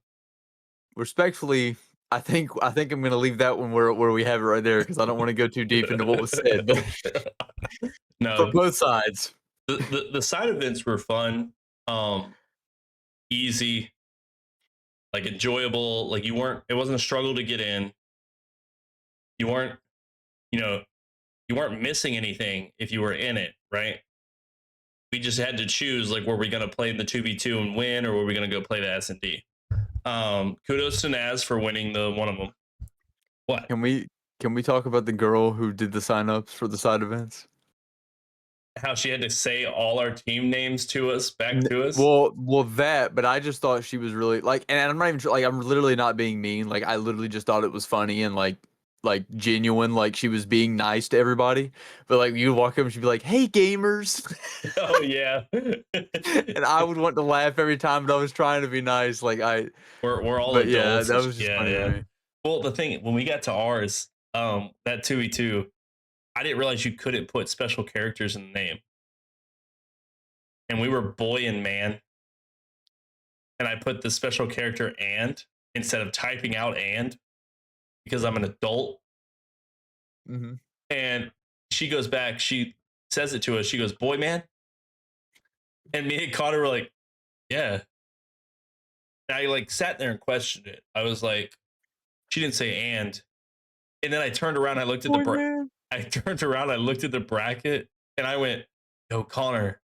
respectfully, I think I'm going to leave that one where we have it right there because I don't want to go too deep into what was said. But no, for both sides, the side events were fun, easy, like enjoyable. Like it wasn't a struggle to get in. You weren't missing anything if you were in it, right? We just had to choose, like, were we going to play the 2v2 and win, or were we going to go play the S&D? Kudos to Naz for winning the one of them. What? Can we talk about the girl who did the sign-ups for the side events? how she had to say all our team names to us back to us. Well, that. But I just thought she was really like, and I'm not even like, I'm literally not being mean. Like, I literally just thought it was funny and like genuine. Like, she was being nice to everybody. But like, you walk up and she'd be like, "Hey, gamers," Oh yeah. and I would want to laugh every time, but I was trying to be nice. Like we're all but yeah, adults. that was just Yeah, funny to yeah. me. Well, the thing when we got to ours, that 2v2, I didn't realize you couldn't put special characters in the name. And we were boy and man. And I put the special character and instead of typing out and because I'm an adult. Mm-hmm. And she goes back, she says it to us. She goes, "Boy, man." And me and Connor were like, "Yeah." And I like sat there and questioned it. I was like, she didn't say and then I turned around, I looked at I turned around, I looked at the bracket, and I went, "Yo, Connor,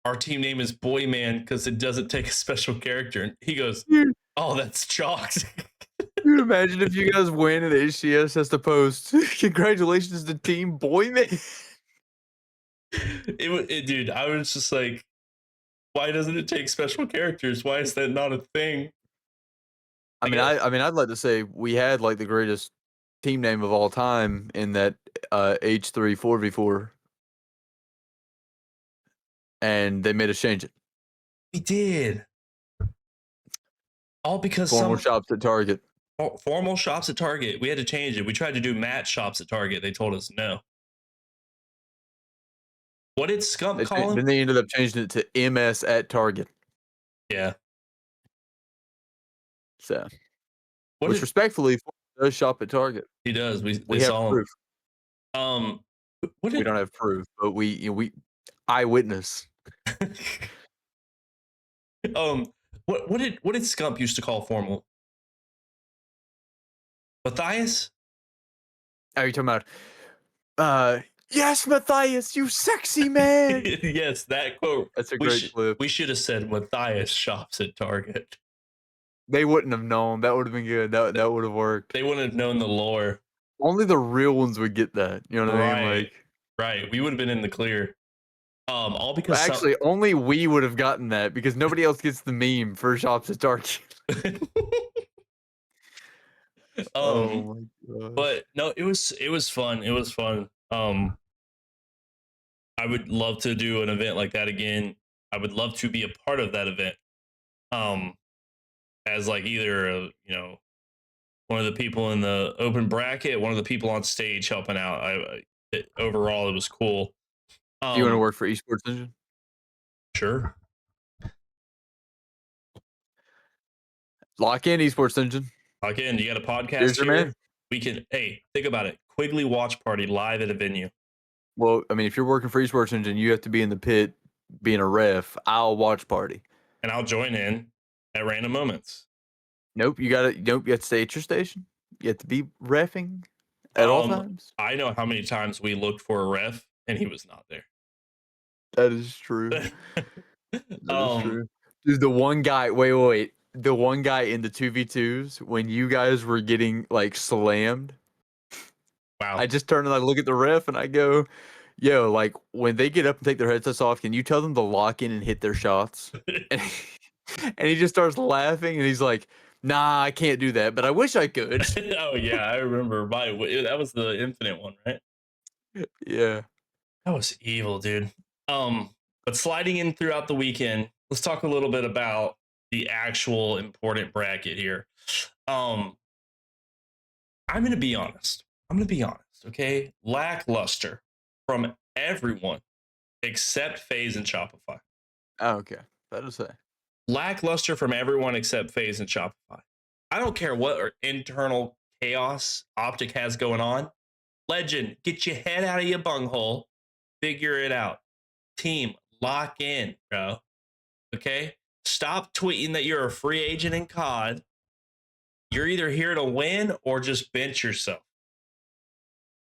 our team name is Boy Man because it doesn't take a special character." And he goes, Dude, "Oh, that's chalked." dude, imagine if you guys win and HCS has to post, "Congratulations to Team Boy Man." Dude, I was just like, why doesn't it take special characters? Why is that not a thing? I mean, I'd like to say we had like the greatest team name of all time in that H3 4v4, and they made us change it. We did. All because Formal shops at Target. formal shops at Target. We had to change it. We tried to do match shops at Target. They told us no. What did Scump call Then him? they ended up changing it to MS at Target. Yeah. So, What which did respectfully does shop at Target. he does? We They have saw him. proof. What We did don't have proof, but we eyewitness. what did Scump used to call formal? Matthias? Are you talking about? Yes, Matthias, you sexy man. Yes, that quote. That's a great clip. We should have said Matthias shops at Target. They wouldn't have known. That would have been good. That would have worked. They wouldn't have known the lore. Only the real ones would get that. You know what I mean? Like, Right. We would have been in the clear. All because actually, only we would have gotten that because nobody else gets the meme for shops at Target. Oh my gosh. But no, it was fun. It was fun. I would love to do an event like that again. I would love to be a part of that event. As like either one of the people in the open bracket, one of the people on stage helping out. Overall, it was cool. Do you want to work for Esports Engine? Sure. Lock in Esports Engine. Again, you got a podcast Here's your here? man. We can. Hey, think about it. Quigley watch party live at a venue. Well, I mean, if you're working for Esports Engine, you have to be in the pit being a ref. I'll watch party. And I'll join in at random moments. Nope, you have to stay at your station. You have to be reffing at all times. I know how many times we looked for a ref and he was not there. That is true. That is true. Dude, the one guy, wait. The one guy in the 2v2s when you guys were getting like slammed. Wow. I just turn and I look at the ref and I go, "Yo, like when they get up and take their headsets off, can you tell them to lock in and hit their shots?" and he just starts laughing and he's like, "Nah, I can't do that, but I wish I could." Oh yeah, I remember. That was the Infinite one, right? Yeah. That was evil, dude. But sliding in throughout the weekend, let's talk a little bit about the actual important bracket here. I'm gonna be honest. Okay, lackluster from everyone except FaZe and Shopify. Oh, okay. That'll say. Lackluster from everyone except FaZe and Shopify. I don't care what internal chaos Optic has going on. Legend, get your head out of your bunghole. Figure it out. Team, lock in, bro. Okay? Stop tweeting that you're a free agent in COD. You're either here to win or just bench yourself.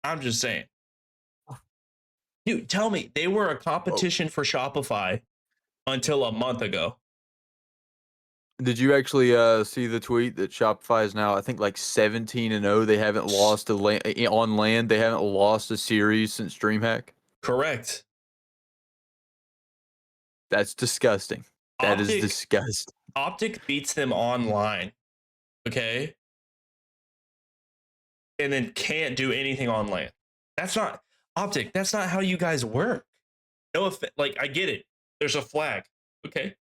I'm just saying. Dude, tell me, they were a competition for Shopify until a month ago. Did you actually see the tweet that Shopify is now, I think, like 17-0? They haven't lost on land. They haven't lost a series since DreamHack. Correct. That's disgusting. That is Optic disgusting. Optic beats them online, okay? And then can't do anything on land. That's not Optic. That's not how you guys work. No, like I get it. There's a flag, okay?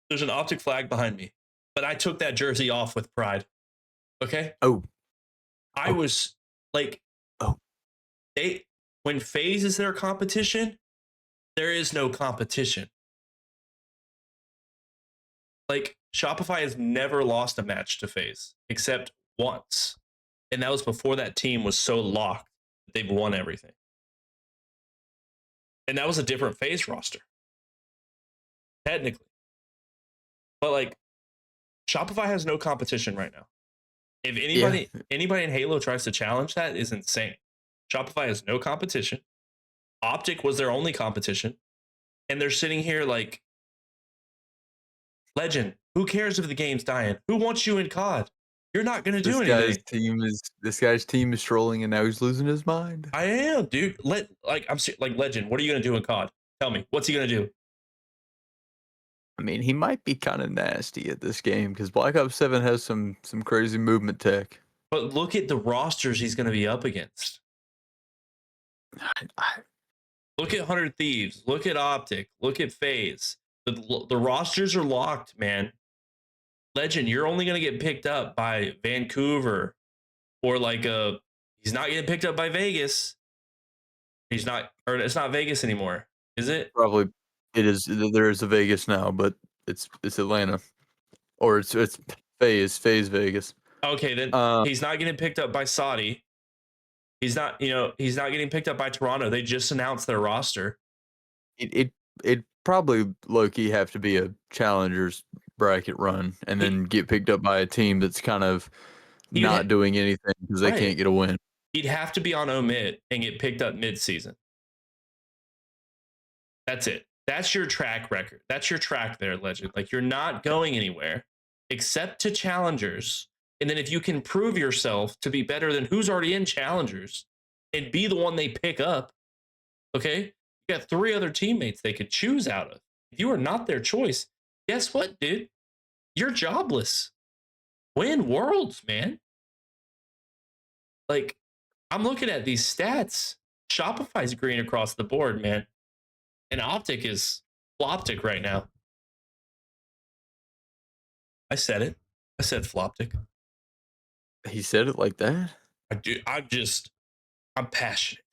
There's an Optic flag behind me, but I took that jersey off with pride, okay? Oh, I was like, oh, when FaZe is their competition, there is no competition. Like Shopify has never lost a match to FaZe except once. And that was before that team was so locked that they've won everything. And that was a different FaZe roster, technically. But like Shopify has no competition right now. If anybody in Halo tries to challenge that, is insane. Shopify has no competition. Optic was their only competition. And they're sitting here like, Legend, who cares if the game's dying? Who wants you in COD? You're not going to do anything. This guy's team is trolling, and now he's losing his mind. I am, dude. Like Legend. What are you going to do in COD? Tell me, what's he going to do? I mean, he might be kind of nasty at this game because Black Ops 7 has some crazy movement tech. But look at the rosters he's going to be up against. Look at 100 Thieves. Look at Optic. Look at FaZe. The rosters are locked, man. Legend, you're only going to get picked up by Vancouver or he's not getting picked up by Vegas. It's not Vegas anymore, is it? Probably it is. There is a Vegas now, but it's Atlanta, or it's FaZe Vegas. Okay, then he's not getting picked up by Saudi. He's not getting picked up by Toronto. They just announced their roster. It probably low-key have to be a challengers bracket run and then get picked up by a team that's kind of not doing anything because they can't get a win. He'd have to be on omit and get picked up mid-season. That's it. That's your track record. That's your track there, Legend. Like, you're not going anywhere except to challengers. And then if you can prove yourself to be better than who's already in challengers and be the one they pick up, okay? You got 3 other teammates they could choose out of. If you are not their choice, guess what, dude? You're jobless. Win worlds, man. Like, I'm looking at these stats. Shopify's green across the board, man. And Optic is Floptic right now. I said it. I said Floptic. He said it like that? I do. I'm passionate.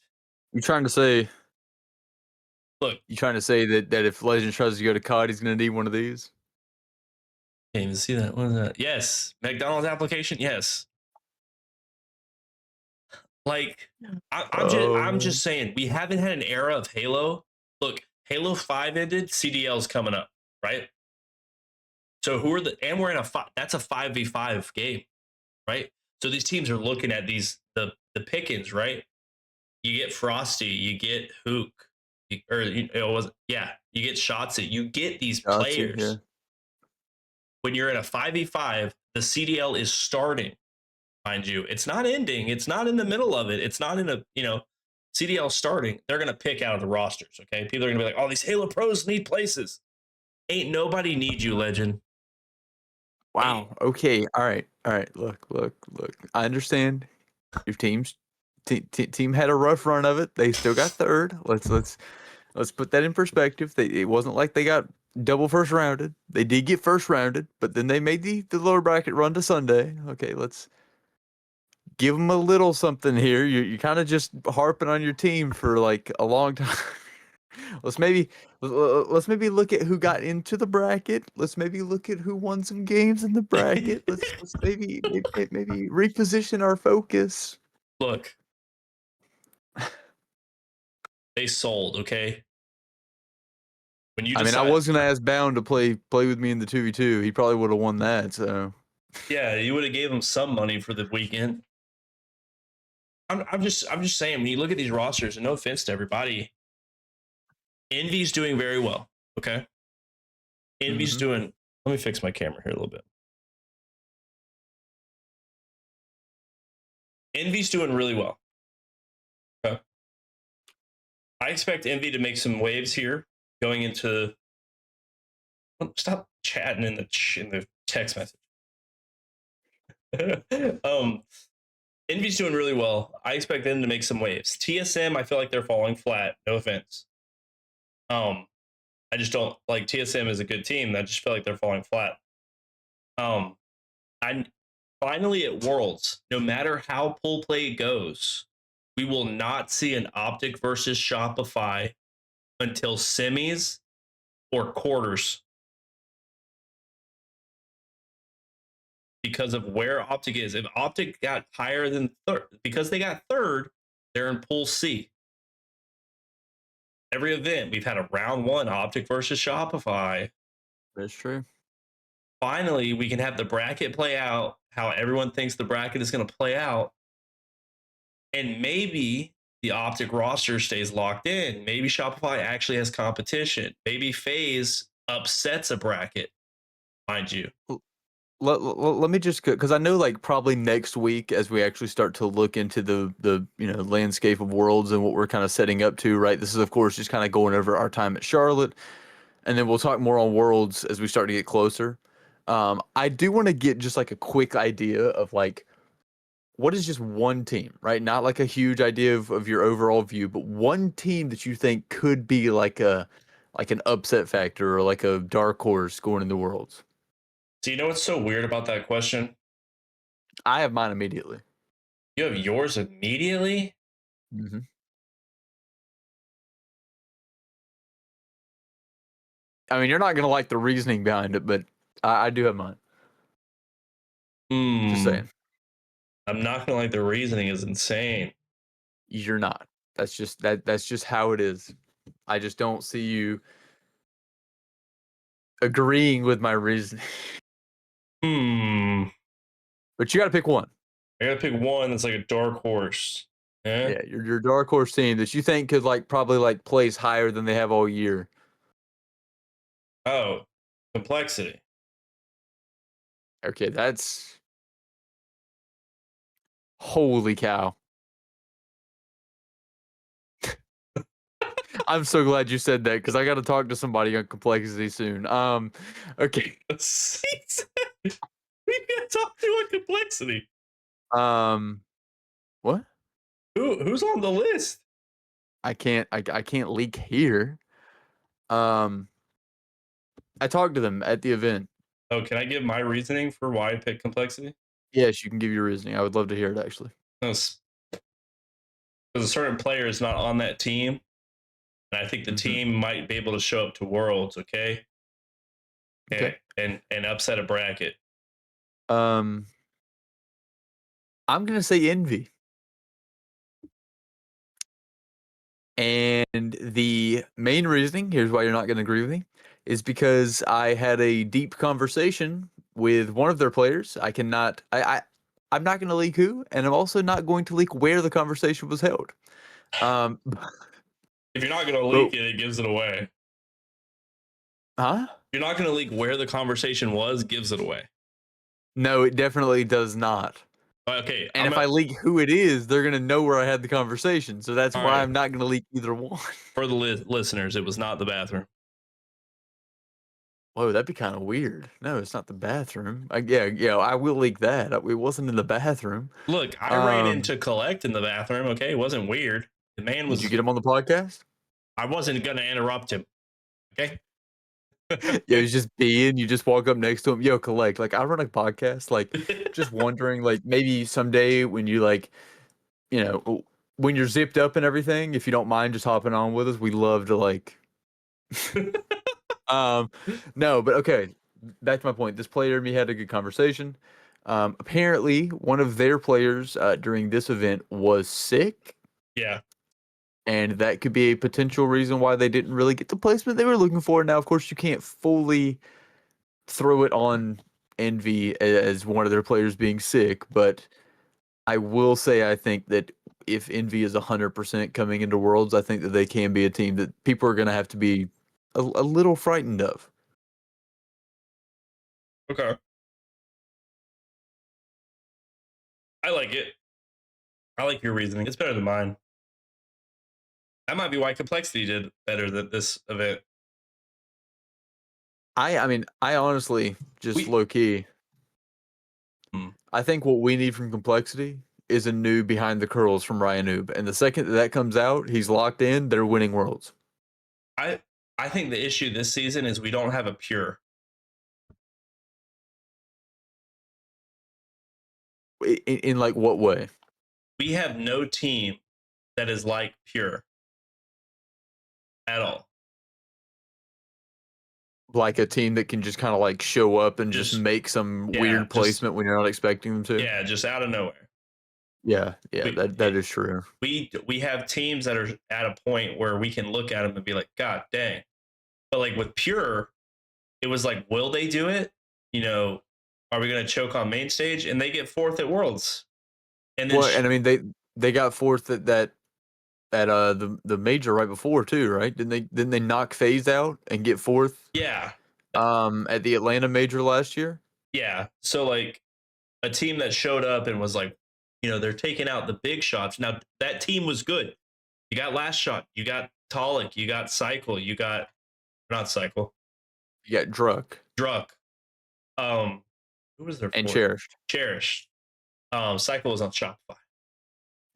You trying to say? Look, you trying to say that if Legend tries to go to COD, he's going to need one of these? Can't even see that. What is that? Yes, McDonald's application. Yes. Like, I'm just saying, we haven't had an era of Halo. Look, Halo 5 ended. CDL's coming up, right? So we're in that's a 5v5 game, right? So these teams are looking at the pickings, right? You get Frosty, you get Hook, you get Shotzi. You get these players. Yeah. When you're in a 5v5, the CDL is starting, mind you. It's not ending. It's not in the middle of it. It's not in a, CDL starting. They're going to pick out of the rosters, okay? People are going to be like, oh, these Halo pros need places. Ain't nobody need you, Legend. Wow. Okay. All right. Look. I understand your team had a rough run of it. They still got third. Let's put that in perspective. It wasn't like they got double first rounded. They did get first rounded, but then they made the lower bracket run to Sunday. Okay, let's give them a little something here. You're kind of just harping on your team for like a long time. Let's maybe look at who got into the bracket. Let's maybe look at who won some games in the bracket. Let's maybe reposition our focus. Look, they sold. Okay. I was gonna ask Bound to play with me in the 2v2. He probably would have won that. So yeah, you would have gave him some money for the weekend. I'm just saying, when you look at these rosters, and no offense to everybody, Envy's doing very well. Okay. Envy's doing. Let me fix my camera here a little bit. Envy's doing really well. Okay. I expect Envy to make some waves here going into Stop chatting in the text message. Envy's doing really well. I expect them to make some waves. TSM, I feel like they're falling flat. No offense. I just don't like TSM is a good team. I just feel like they're falling flat. I finally at Worlds, no matter how pull play goes, we will not see an Optic versus Shopify until semis or quarters because of where Optic is. If Optic got higher than third, because they got third, they're in pool C. Every event, we've had a round one Optic versus Shopify. That's true. Finally, we can have the bracket play out how everyone thinks the bracket is going to play out. And maybe the Optic roster stays locked in. Maybe Shopify actually has competition. Maybe FaZe upsets a bracket, mind you. Let me just, because I know like probably next week as we actually start to look into the landscape of Worlds and what we're kind of setting up to, right? This is of course just kind of going over our time at Charlotte, and then we'll talk more on Worlds as we start to get closer. I do want to get just like a quick idea of like what is just one team, right? Not like a huge idea of your overall view, but one team that you think could be like an upset factor or like a dark horse going in the Worlds. So you know what's so weird about that question? I have mine immediately. You have yours immediately? Mm-hmm. I mean, you're not gonna like the reasoning behind it, but I do have mine. Just saying, I'm not gonna like the reasoning is insane. you're not. That's just how it is. I just don't see you agreeing with my reasoning. But you got to pick one. I gotta pick one that's like a dark horse. Yeah. Yeah, your dark horse team that you think could like probably like place higher than they have all year. Oh, complexity. Okay, that's holy cow. I'm so glad you said that because I got to talk to somebody on complexity soon. Okay. We can talk to a complexity. What? Who's on the list? I can't leak here. I talked to them at the event. Oh, can I give my reasoning for why I picked complexity? Yes, you can give your reasoning. I would love to hear it actually. Because a certain player is not on that team, and I think the team might be able to show up to Worlds, okay? Okay. And upset a bracket. I'm gonna say Envy. And the main reasoning, here's why you're not going to agree with me, is because I had a deep conversation with one of their players. I'm not going to leak who, and I'm also not going to leak where the conversation was held. If you're not going to leak it, it gives it away. Huh? If you're not going to leak where the conversation was, gives it away. No, it definitely does not. Okay. And if I leak who it is, they're going to know where I had the conversation. So that's why I'm not going to leak either one. For the listeners, it was not the bathroom. Whoa, that'd be kind of weird. No, it's not the bathroom. Yeah, I will leak that. It wasn't in the bathroom. Look, I ran into Collect in the bathroom. Okay, it wasn't weird. The man was. Did you get him on the podcast? I wasn't gonna interrupt him. Okay. Yeah, he's just being. You just walk up next to him. Yo, Collect. Like I run a podcast. Like, just wondering. Like maybe someday when you like, when you're zipped up and everything, if you don't mind just hopping on with us, we love to like. No, but okay. Back to my point. This player and me had a good conversation. Apparently, one of their players during this event was sick. Yeah. And that could be a potential reason why they didn't really get the placement they were looking for. Now, of course, you can't fully throw it on Envy as one of their players being sick, but I will say I think that if Envy is 100% coming into Worlds, I think that they can be a team that people are going to have to be a little frightened of. Okay. I like it. I like your reasoning. It's better than mine. That might be why Complexity did better than this event. I mean, I honestly just We low key. Hmm. I think what we need from complexity is a new behind the curls from Ryan Noob, and the second that comes out, he's locked in. They're winning worlds. I I think the issue this season is we don't have a pure. In like what way? We have no team that is like pure at all. Like a team that can just kind of like show up and just Just make some yeah, weird placement when you're not expecting them to. just out of nowhere. Yeah, yeah, We that is true. we have teams that are at a point where we can look at them and be like, God dang. But like with pure, it was like, will they do it? You know, are we going to choke on main stage? And they get fourth at Worlds, and then Well, and I mean they got fourth at the major right before too, right? Didn't they knock FaZe out and get fourth yeah, at the Atlanta major last year? yeah. So like a team that showed up and was like, they're taking out the big shots. Now that team was good. You got Last Shot, you got Tolic, you got Cycle, you got not Cycle, You got Druck Druck. Um, who was their and fourth? Cherished. Cherished. Cycle was on Shopify.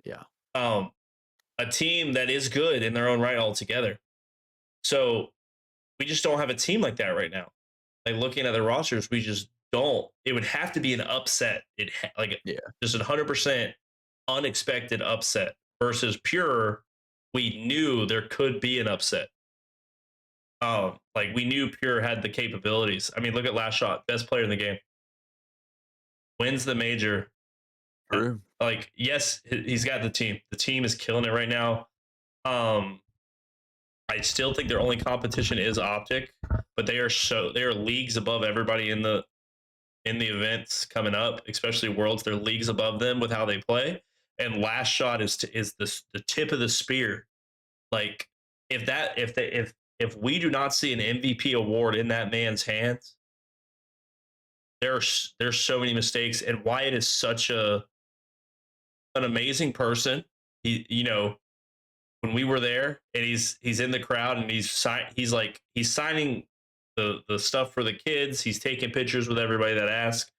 Yeah. Um, a team that is good in their own right altogether. So we just don't have a team like that right now. Like looking at the rosters, we just don't. It would have to be an upset. Yeah. Just 100% unexpected upset versus pure. We knew there could be an upset. Like we knew pure had the capabilities. I mean, look at Last Shot, best player in the game, wins the major. True. Like yes, he's got the team. The team is killing it right now. Um, I still think their only competition is Optic, but they are leagues above everybody in the events coming up, especially Worlds. They're leagues above them with how they play. And Last Shot is the tip of the spear. Like if we do not see an MVP award in that man's hands, there's so many mistakes. And Wyatt is such an amazing person. He when we were there and he's in the crowd and he's signing the stuff for the kids. He's taking pictures with everybody that asks.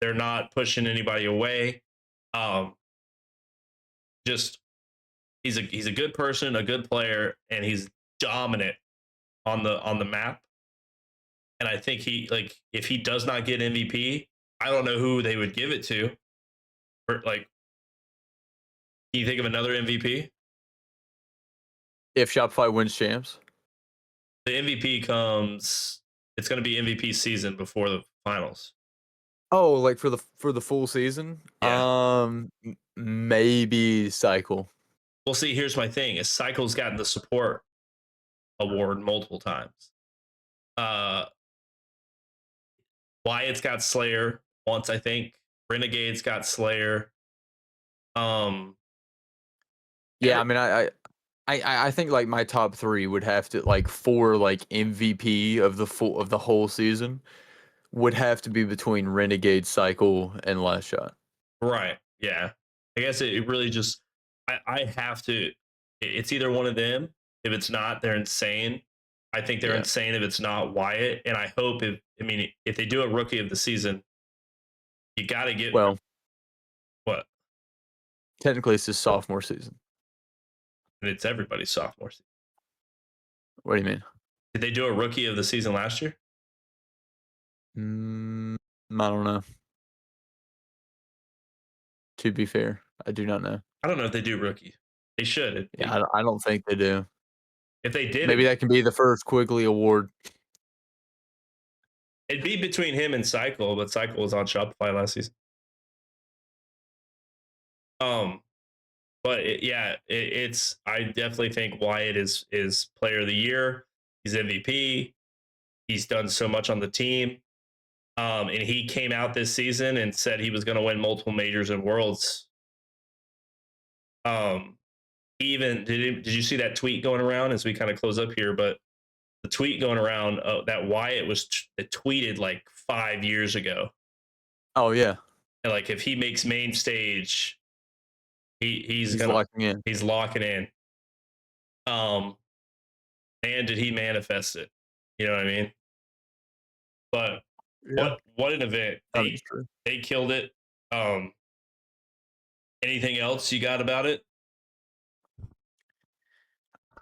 They're not pushing anybody away. Um, just he's a good person, a good player, and he's dominant on the map. And I think if he does not get MVP, I don't know who they would give it to. Or like, can you think of another MVP? If Shopify wins champs. The MVP comes. It's going to be MVP season before the finals. Oh, like for the full season? Yeah. Maybe Cycle. Well, see, here's my thing: is Cycle's gotten the support award multiple times. Wyatt's got Slayer once, I think. Renegade's got Slayer. Yeah, I mean, I think like my top three would have to like for like MVP of the whole season would have to be between Renegade, Cycle, and Last Shot. Right. Yeah. I guess it really just I have to. It's either one of them. If it's not, they're insane. I think they're Yeah. insane if it's not Wyatt. And I hope if they do a rookie of the season, you got to get Well, what? technically it's his sophomore season. And it's everybody's sophomore season. What do you mean? Did they do a rookie of the season last year? I don't know. To be fair, I do not know. I don't know if they do rookie. They should. Yeah, I don't think they do. If they did, Maybe that can be the first Quigley award. it'd be between him and Cycle, but Cycle was on Shopify last season. But it's I definitely think Wyatt is player of the year. He's MVP. He's done so much on the team. And he came out this season and said he was going to win multiple majors and worlds. Even did you see that tweet going around as we kind of close up here? But the tweet going around that Wyatt was tweeted like 5 years ago. Oh yeah. And like if he makes main stage, he's locking in. He's locking in. And did he manifest it? You know what I mean? But Yeah, what an event! that is true. They killed it. Um, Anything else you got about it?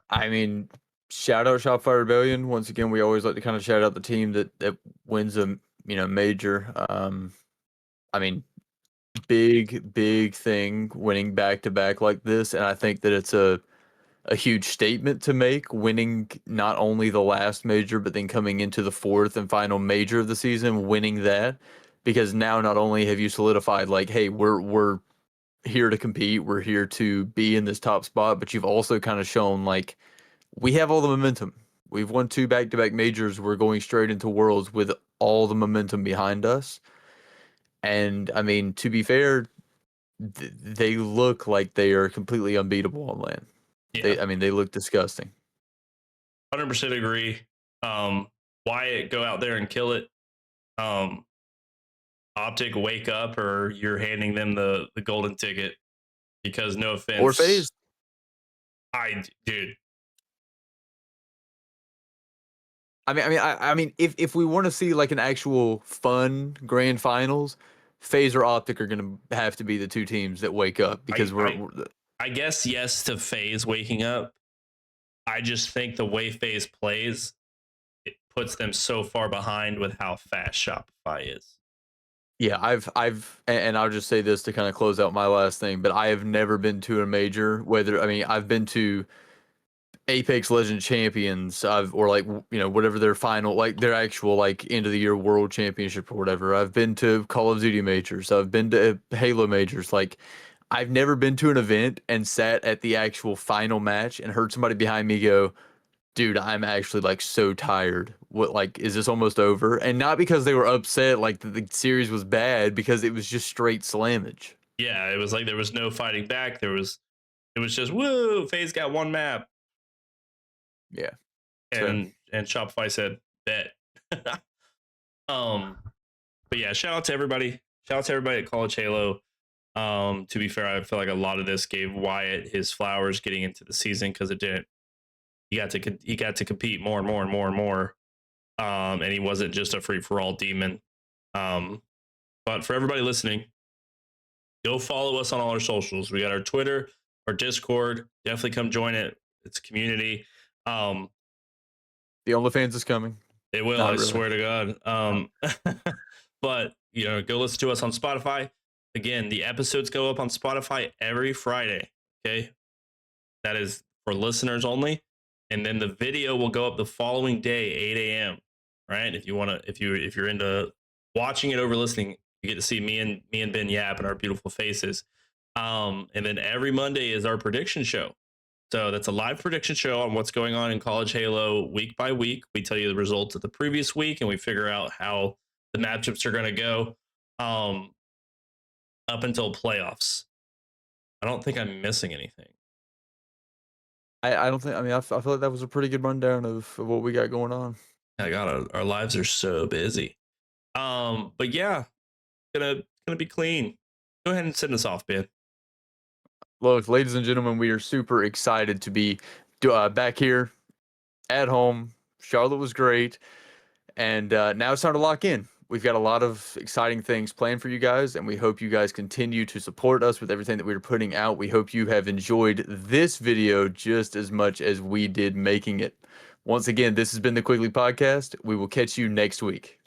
I mean, shout out Shopify Rebellion. Once again, we always like to kind of shout out the team that wins a major. I mean, big thing winning back to back like this, and I think that it's a huge statement to make, winning not only the last major, but then coming into the fourth and final major of the season, winning that, because now not only have you solidified like, hey, we're here to compete, we're here to be in this top spot, but you've also kind of shown like we have all the momentum. We've won two back-to-back majors. We're going straight into Worlds with all the momentum behind us. And I mean, to be fair, they look like they are completely unbeatable on land. Yeah, I mean, they look disgusting. 100% agree. Wyatt, go out there and kill it. Um, Optic, wake up, or you're handing them the golden ticket. Because no Or offense, FaZe. Dude, I mean, if we want to see like an actual fun grand finals, FaZe or Optic are gonna have to be the two teams that wake up because I guess yes to FaZe waking up. I just think the way FaZe plays, it puts them so far behind with how fast Shopify is. yeah, and I'll just say this to kind of close out my last thing, but I have never been to a major. I mean, I've been to Apex Legend Champions, or like whatever their final, like their actual like end of the year World Championship or whatever. I've been to Call of Duty majors. I've been to Halo majors. Like, I've never been to an event and sat at the actual final match and heard somebody behind me go, dude, I'm actually like so tired. What, like, is this almost over? And not because they were upset, like the series was bad, because it was just straight slammage. Yeah, it was like there was no fighting back. It was just woo, FaZe got one map. Yeah. So And Shopify said bet. um but yeah, shout out to everybody. Shout out to everybody at College Halo. To be fair, I feel like a lot of this gave Wyatt his flowers getting into the season because it didn't. He got to compete more and more and more and more. And he wasn't just a free for all demon. But for everybody listening, go follow us on all our socials. We got our Twitter, our Discord. Definitely come join it. It's a community. Um, the OnlyFans is coming. it will, Not I really. swear to God. But go listen to us on Spotify. Again, the episodes go up on Spotify every Friday. Okay, that is for listeners only, and then the video will go up the following day, 8 a.m. Right? If you want to, if you're into watching it over listening, you get to see me and Ben Yap and our beautiful faces. And then every Monday is our prediction show. So that's a live prediction show on what's going on in College Halo week by week. We tell you the results of the previous week, and we figure out how the matchups are going to go up until playoffs. I don't think I'm missing anything. I don't think. I mean, I feel like that was a pretty good rundown of what we got going on. I got our lives are so busy. But yeah, gonna be clean. Go ahead and send us off, Ben. Look, ladies and gentlemen, we are super excited to be back here at home. Charlotte was great, and now it's time to lock in. We've got a lot of exciting things planned for you guys, and we hope you guys continue to support us with everything that we're putting out. We hope you have enjoyed this video just as much as we did making it. Once again, this has been the Quigley Podcast. We will catch you next week.